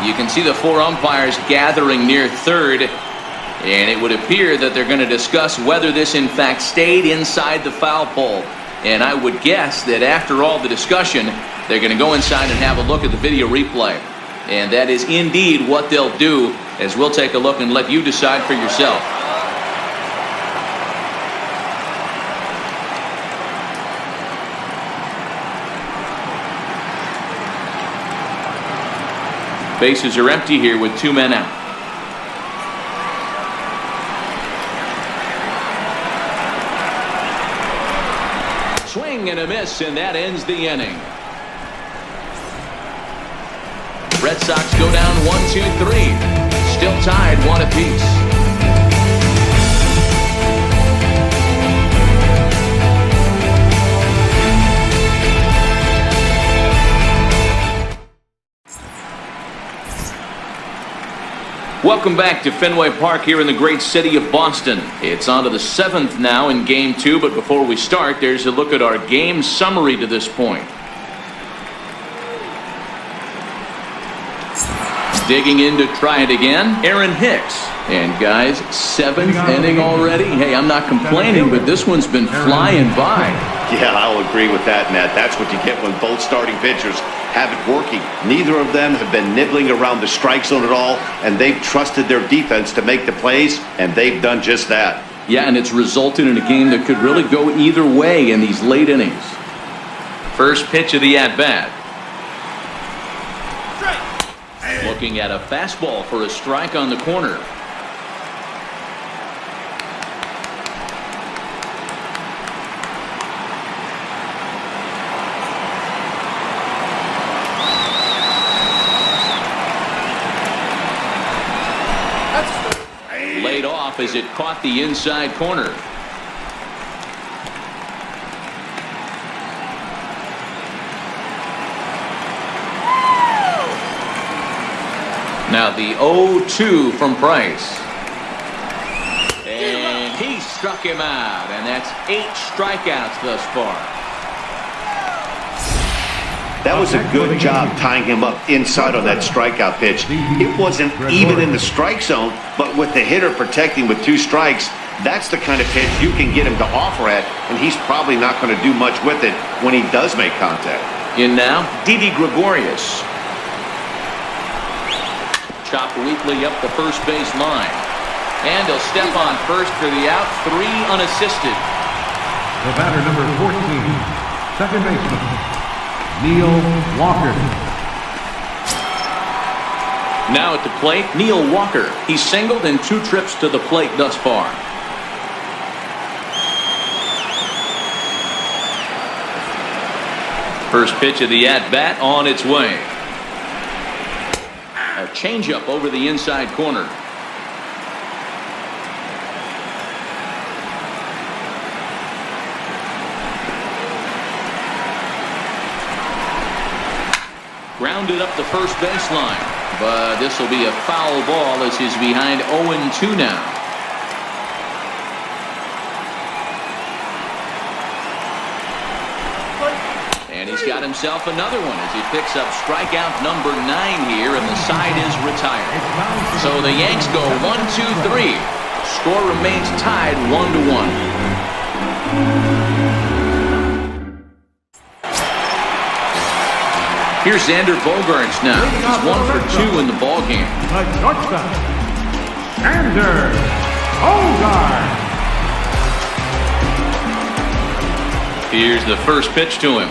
You can see the 4 umpires gathering near third. And it would appear that they're going to discuss whether this in fact stayed inside the foul pole. And I would guess that after all the discussion, they're going to go inside and have a look at the video replay. And that is indeed what they'll do, as we'll take a look and let you decide for yourself. Bases are empty here with 2 men out. Swing and a miss, and that ends the inning. Red Sox go down 1-2-3. Still tied 1 apiece. Welcome back to Fenway Park here in the great city of Boston. It's on to the 7th now in Game 2, but before we start, there's a look at our game summary to this point. Digging in to try it again, Aaron Hicks. And guys, 7th inning already. Hey, I'm not complaining, but this one's been flying by. Yeah, I'll agree with that, Matt. That's what you get when both starting pitchers have it working. Neither of them have been nibbling around the strike zone at all, and they've trusted their defense to make the plays, and they've done just that. Yeah, and it's resulted in a game that could really go either way in these late innings. First pitch of the at-bat. Looking at a fastball for a strike on the corner. Laid off as it caught the inside corner. Now the 0-2 from Price. And he struck him out, and that's 8 strikeouts thus far. That was a good job tying him up inside on that strikeout pitch. It wasn't even in the strike zone, but with the hitter protecting with 2 strikes, that's the kind of pitch you can get him to offer at, and he's probably not going to do much with it when he does make contact. In now, Didi Gregorius. Chopped weakly up the first base line. And he'll step on first for the out, 3 unassisted. The batter, number 14, second baseman, Neil Walker. Now at the plate, Neil Walker. He's singled in 2 trips to the plate thus far. First pitch of the at-bat on its way. A changeup over the inside corner. Grounded up the first baseline, but this will be a foul ball as he's behind 0-2 now. And he's got himself another one as he picks up strikeout number 9 here, and the side is retired. So the Yanks go 1-2-3. Score remains tied 1-1. Here's Xander Bogaerts now. He's 1 for 2 in the ballgame. The shortstop, Xander Bogaerts. Here's the first pitch to him.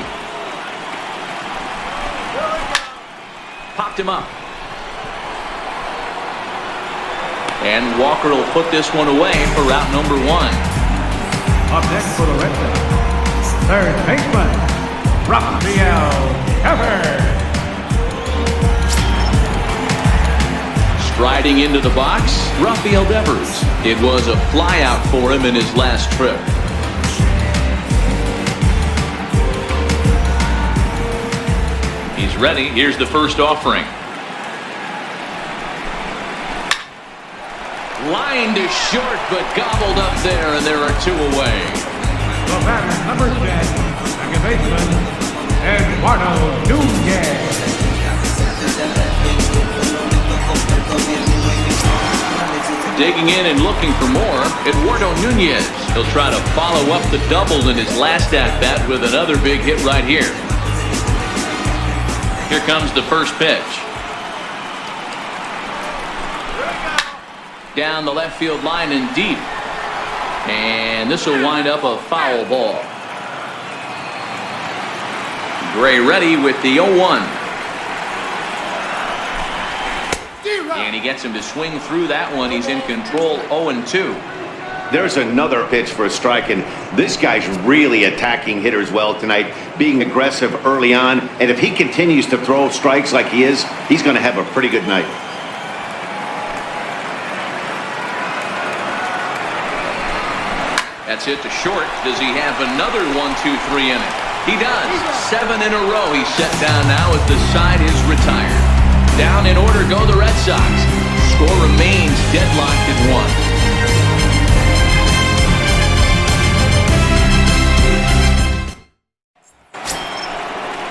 Popped him up. And Walker will put this one away for route number 1. Up next for the Red Sox, third baseman, Rafael Devers. Striding into the box, Rafael Devers. It was a flyout for him in his last trip. He's ready. Here's the first offering. Line to short, but gobbled up there, and there are 2 away. The batter, number 10, second baseman, Eduardo Nunez. Digging in and looking for more, Eduardo Nunez. He'll try to follow up the double in his last at-bat with another big hit right here. Here comes the first pitch. Down the left field line and deep. And this will wind up a foul ball. Gray ready with the 0-1. And he gets him to swing through that one. He's in control, 0-2. There's another pitch for a strike, and this guy's really attacking hitters well tonight, being aggressive early on. And if he continues to throw strikes like he is, he's going to have a pretty good night. That's it to short. Does he have another 1-2-3 in it? He does. 7 in a row he's set down now as the side is retired. Down in order go the Red Sox. Score remains deadlocked at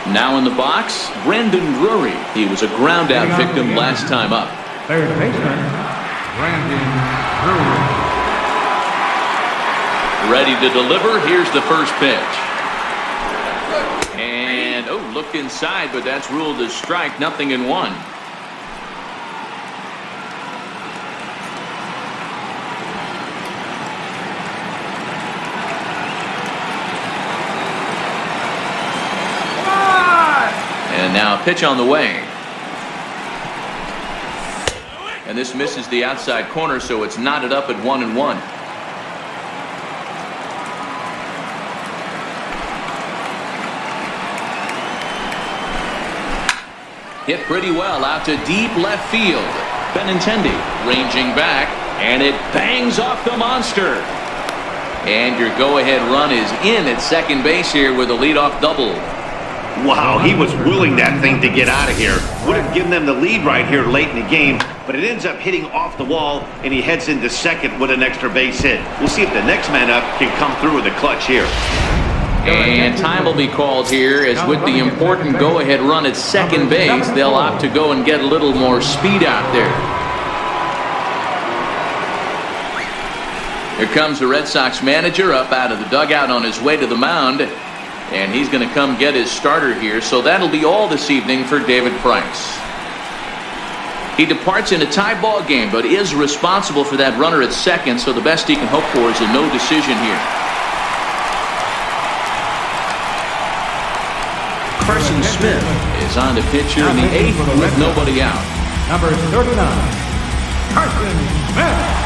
1. Now in the box, Brandon Drury. He was a ground-out victim last time up. Third baseman, Brandon Drury. Ready to deliver. Here's the first pitch. And, looked inside, but that's ruled as strike. 0-1. pitch on the way. And this misses the outside corner, so it's knotted up at 1-1. Hit pretty well out to deep left field. Benintendi ranging back, and it bangs off the monster. And your go-ahead run is in at second base here with a leadoff double. Wow, he was willing that thing to get out of here. Would have given them the lead right here late in the game, but it ends up hitting off the wall, and he heads into second with an extra base hit. We'll see if the next man up can come through with a clutch here. And time will be called here, as with the important go-ahead run at second base, they'll opt to go and get a little more speed out there. Here comes the Red Sox manager up out of the dugout on his way to the mound. And he's going to come get his starter here. So that'll be all this evening for David Price. He departs in a tie ball game, but is responsible for that runner at second. So the best he can hope for is a no decision here. Carson Smith is on to pitch here in the eighth with nobody out. Number 39, Carson Smith.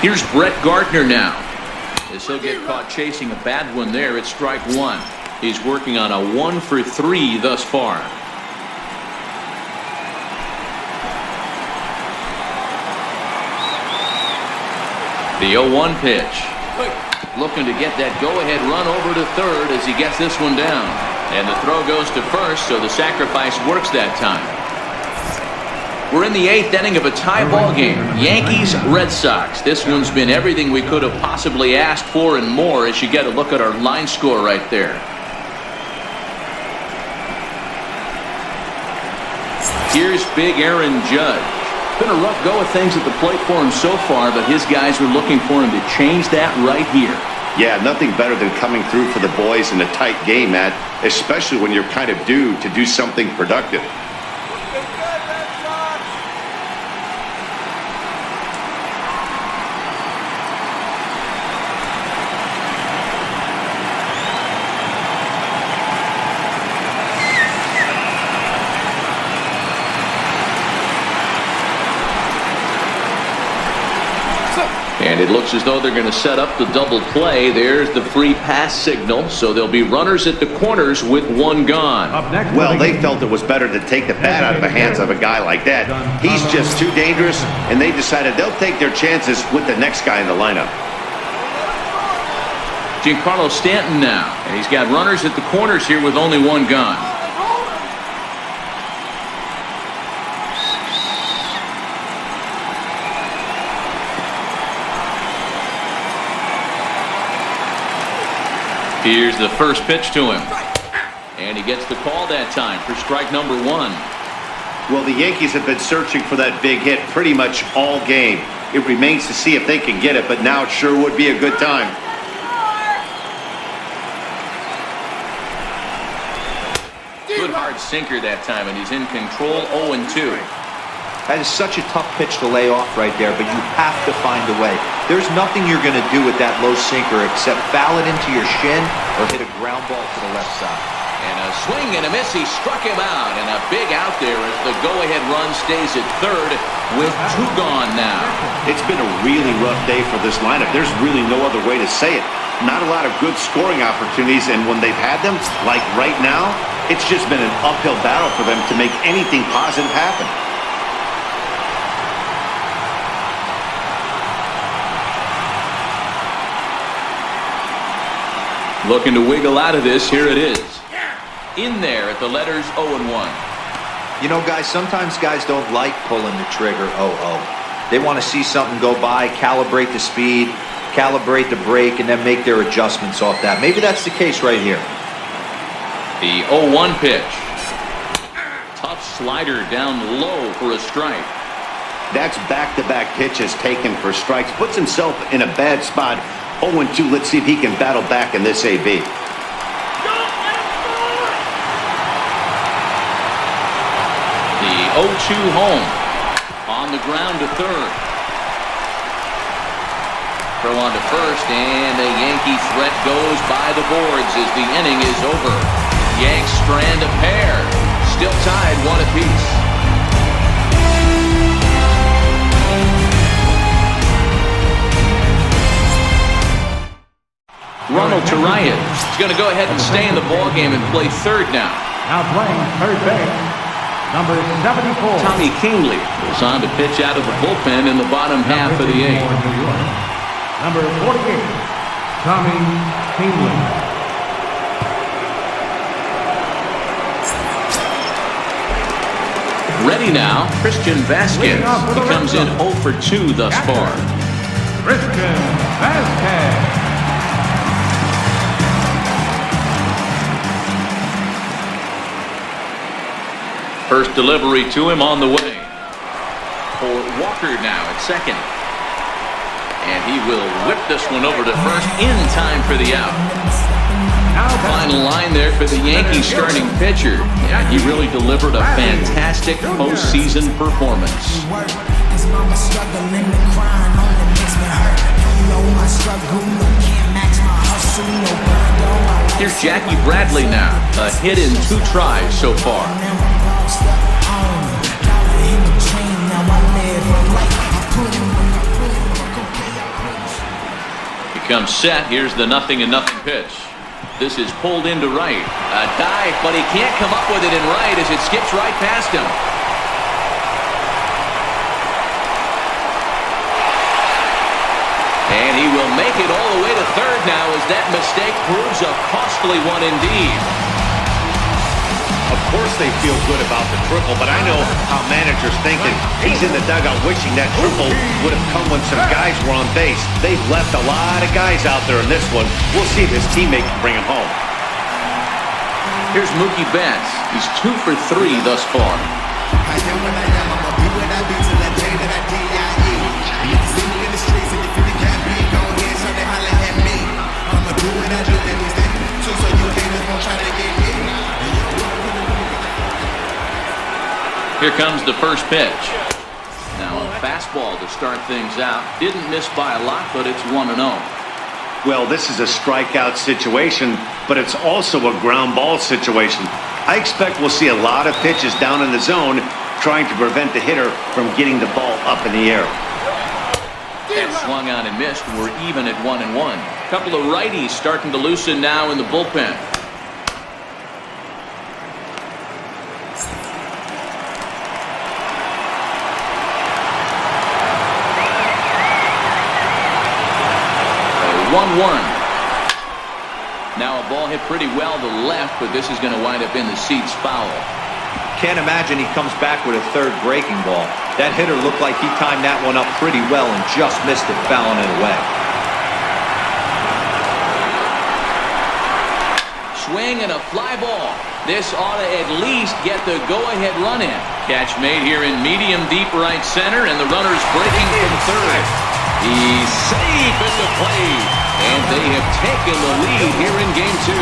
Here's Brett Gardner now, as he'll get caught chasing a bad one there at strike one. He's working on a 1-for-3 thus far. The 0-1 pitch. Looking to get that go-ahead run over to third as he gets this one down. And the throw goes to first, so the sacrifice works that time. We're in the eighth inning of a tie ball game. Yankees-Red Sox. This one's been everything we could have possibly asked for and more as you get a look at our line score right there. Here's big Aaron Judge. Been a rough go of things at the plate for him so far, but his guys are looking for him to change that right here. Yeah, nothing better than coming through for the boys in a tight game, Matt, especially when you're kind of due to do something productive. And it looks as though they're going to set up the double play. There's the free pass signal. So there'll be runners at the corners with one gone. Well, they felt it was better to take the bat out of the hands of a guy like that. He's just too dangerous, and they decided they'll take their chances with the next guy in the lineup. Giancarlo Stanton now. And he's got runners at the corners here with only one gone. Here's the first pitch to him. And he gets the call that time for strike number one. Well, the Yankees have been searching for that big hit pretty much all game. It remains to see if they can get it, but now it sure would be a good time. Good hard sinker that time, and he's in control. 0-2. That is such a tough pitch to lay off right there, but you have to find a way. There's nothing you're going to do with that low sinker except foul it into your shin or hit a ground ball to the left side. And a swing and a miss. He struck him out, and a big out there as the go-ahead run stays at third with two gone now. It's been a really rough day for this lineup. There's really no other way to say it. Not a lot of good scoring opportunities, and when they've had them, like right now, it's just been an uphill battle for them to make anything positive happen. Looking to wiggle out of this. Here it is. In there at the letters 0-1. You know, guys, sometimes guys don't like pulling the trigger 0-0. They want to see something go by, calibrate the speed, calibrate the brake, and then make their adjustments off that. Maybe that's the case right here. The 0-1 pitch. Tough slider down low for a strike. That's back-to-back pitches taken for strikes. Puts himself in a bad spot. 0-2. Let's see if he can battle back in this AB. 0-2 home. On the ground to third. Throw on to first, and the Yankee threat goes by the boards as the inning is over. Yanks strand a pair. Still tied 1 apiece. Ronald Turian is going to go ahead and stay in the ballgame and play third now. Now playing third base, number 74. Tommy Kingley is on to pitch out of the bullpen in the bottom half of the 8th. Number 48, Tommy Kingley. Ready now, Christian Vasquez. He comes in 0 for 2 thus far. Christian Vasquez. First delivery to him on the way. For Walker now at second. And he will whip this one over to first in time for the out. Final line there for the Yankees starting pitcher. Yeah, he really delivered a fantastic postseason performance. Here's Jackie Bradley now. A hit in 2 tries so far. He comes set. Here's the 0-0 pitch. This is pulled into right. A dive, but he can't come up with it in right as it skips right past him. And he will make it all the way to third now as that mistake proves a costly one indeed. Of course they feel good about the triple, but I know how managers think, and he's in the dugout wishing that triple would have come when some guys were on base. They've left a lot of guys out there in this one. We'll see if his teammate can bring him home. Here's Mookie Betts. He's 2 for 3 thus far. Here comes the first pitch. Now a fastball to start things out. Didn't miss by a lot, but it's 1-0. Well, this is a strikeout situation, but it's also a ground ball situation. I expect we'll see a lot of pitches down in the zone trying to prevent the hitter from getting the ball up in the air. That swung on and missed. We're even at 1-1. Couple of righties starting to loosen now in the bullpen. Now a ball hit pretty well to the left, but this is going to wind up in the seats foul. Can't imagine he comes back with a third breaking ball. That hitter looked like he timed that one up pretty well and just missed it, fouling it away. Swing and a fly ball. This ought to at least get the go-ahead run in. Catch made here in medium deep right center, and the runner's breaking from third. He's safe at the plate, and they have taken the lead here in Game 2.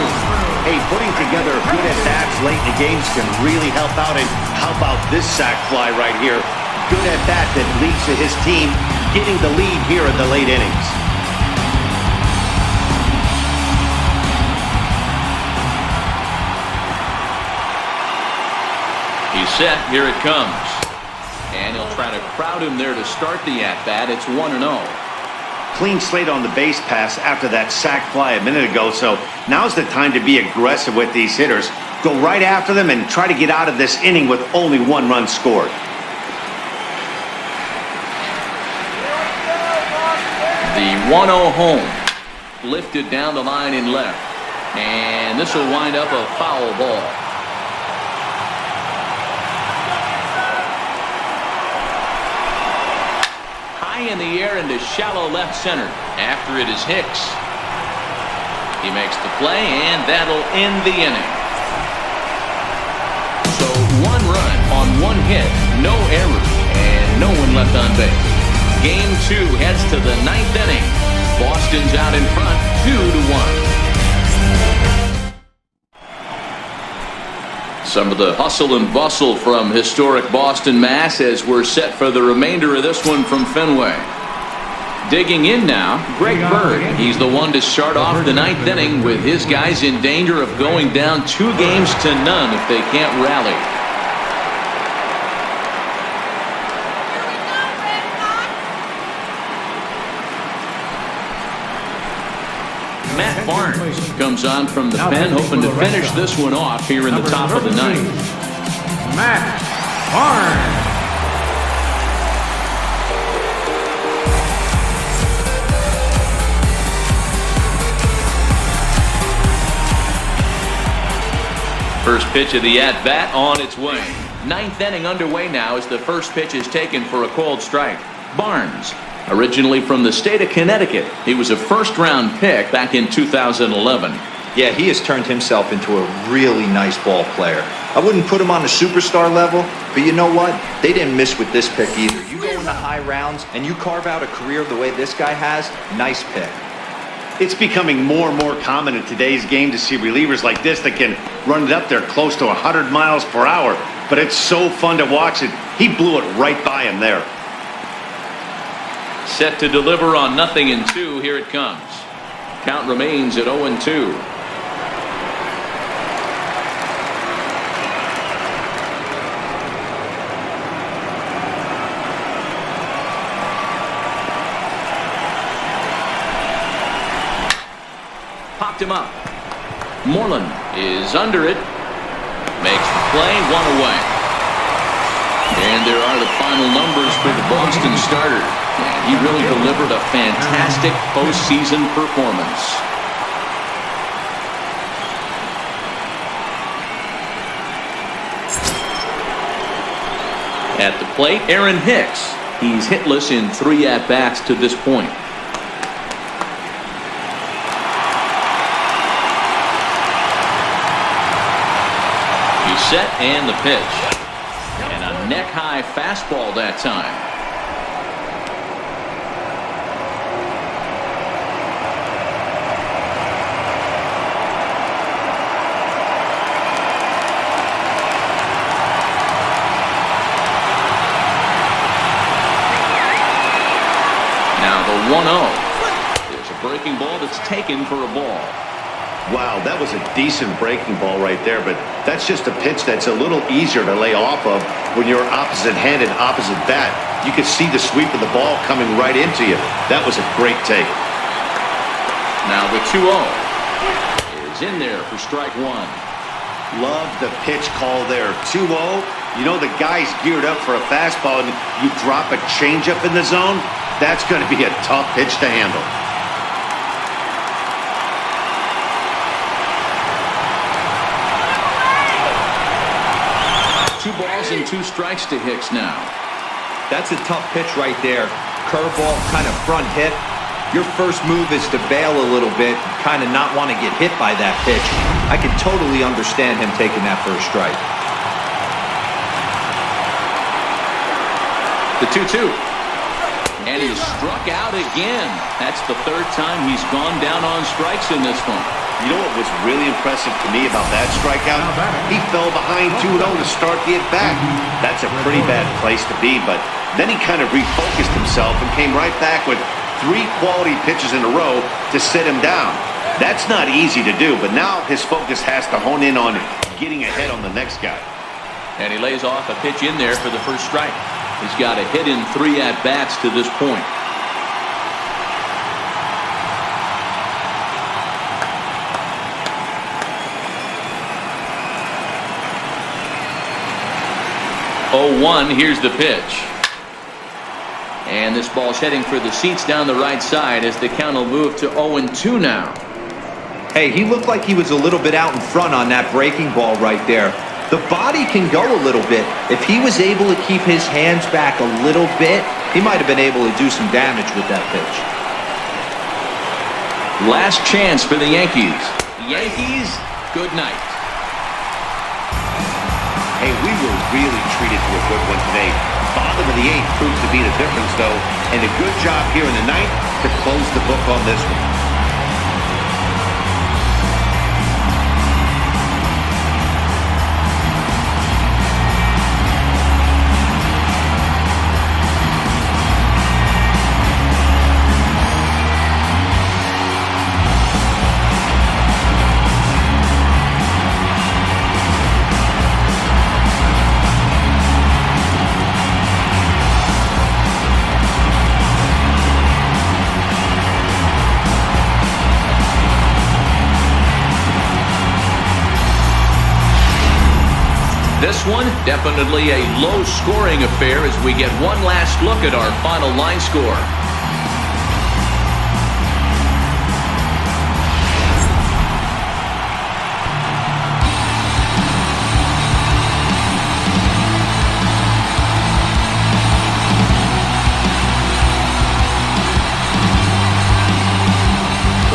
Hey, putting together good at-bats late in the games can really help out. And how about this sac fly right here? Good at-bat that leads to his team getting the lead here in the late innings. He's set. Here it comes. And he'll try to crowd him there to start the at-bat. It's 1-0. Clean slate on the base pass after that sac fly a minute ago, so now's the time to be aggressive with these hitters. Go right after them and try to get out of this inning with only 1 run scored. The 1-0 home. Lifted down the line in left. And this will wind up a foul ball. In the air into shallow left center. After it is Hicks. He makes the play, and that'll end the inning. So 1 run on 1 hit, no errors, and no one left on base. Game 2 heads to the 9th inning. Boston's out in front, 2-1. Some of the hustle and bustle from historic Boston, Mass. as we're set for the remainder of this one from Fenway. Digging in now, Greg Bird. He's the one to start off the ninth inning with his guys in danger of going down 2-0 if they can't rally. Matt Barnes comes on from the pen, hoping to finish this one off here in the top of the ninth. Matt Barnes. First pitch of the at-bat on its way. Ninth inning underway now as the first pitch is taken for a called strike. Barnes, originally from the state of Connecticut. He was a first-round pick back in 2011. Yeah, he has turned himself into a really nice ball player. I wouldn't put him on the superstar level, but you know what? They didn't miss with this pick either. You go into high rounds and you carve out a career the way this guy has, nice pick. It's becoming more and more common in today's game to see relievers like this that can run it up there close to 100 miles per hour. But it's so fun to watch it. He blew it right by him there. Set to deliver on 0-2. Here it comes. Count remains at 0-2. Popped him up. Moreland is under it. Makes the play, one away. And there are the final numbers for the Boston starter. And he really delivered a fantastic postseason performance. At the plate, Aaron Hicks. He's hitless in 3 at-bats to this point. Set and the pitch. And a neck-high fastball that time. Now the 1-0. There's a breaking ball that's taken for a ball. Wow, that was a decent breaking ball right there, but that's just a pitch that's a little easier to lay off of when you're opposite-handed, opposite bat. You could see the sweep of the ball coming right into you. That was a great take. Now the 2-0 is in there for strike one. Love the pitch call there. 2-0. You know the guy's geared up for a fastball, and you drop a changeup in the zone. That's going to be a tough pitch to handle. 2 balls and 2 strikes to Hicks now. That's a tough pitch right there. Curveball, kind of front hit. Your first move is to bail a little bit, kind of not want to get hit by that pitch. I can totally understand him taking that first strike. The 2-2. And he's struck out again. That's the 3rd time he's gone down on strikes in this one. You know what was really impressive to me about that strikeout? He fell behind 2-0 to start the at-bat. That's a pretty bad place to be, but then he kind of refocused himself and came right back with 3 quality pitches in a row to sit him down. That's not easy to do, but now his focus has to hone in on getting ahead on the next guy. And he lays off a pitch in there for the first strike. He's got a hit in 3 at-bats to this point. Here's the pitch. And this ball's heading for the seats down the right side as the count will move to 0-2 now. Hey, he looked like he was a little bit out in front on that breaking ball right there. The body can go a little bit. If he was able to keep his hands back a little bit, he might have been able to do some damage with that pitch. Last chance for the Yankees. Yankees, good night. Hey, we were really treated to a good one today. Bottom of the 8th proves to be the difference, though, and a good job here in the 9th to close the book on this one. This one, definitely a low-scoring affair as we get one last look at our final line score.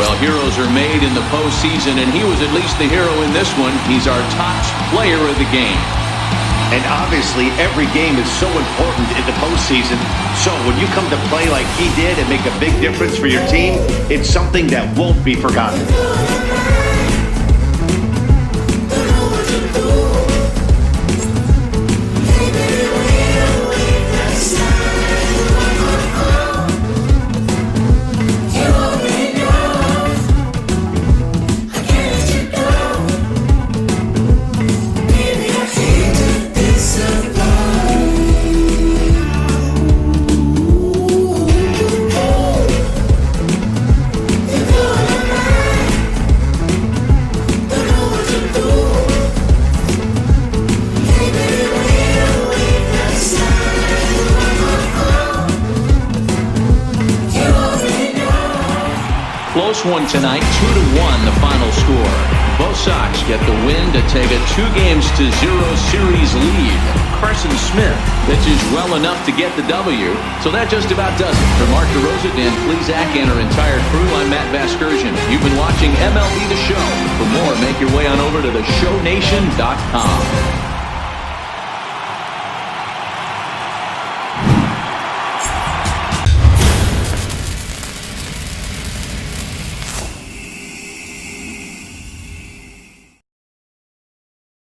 Well, heroes are made in the postseason, and he was at least the hero in this one. He's our top player of the game. And obviously, every game is so important in the postseason. So when you come to play like he did and make a big difference for your team, it's something that won't be forgotten. Close one tonight, 2-1 the final score. Both Sox get the win to take a 2-0 series lead. Carson Smith pitches well enough to get the W, so that just about does it. For Mark DeRosa, Dan Plesac, and our entire crew, I'm Matt Vasgersian. You've been watching MLB The Show. For more, make your way on over to theshownation.com.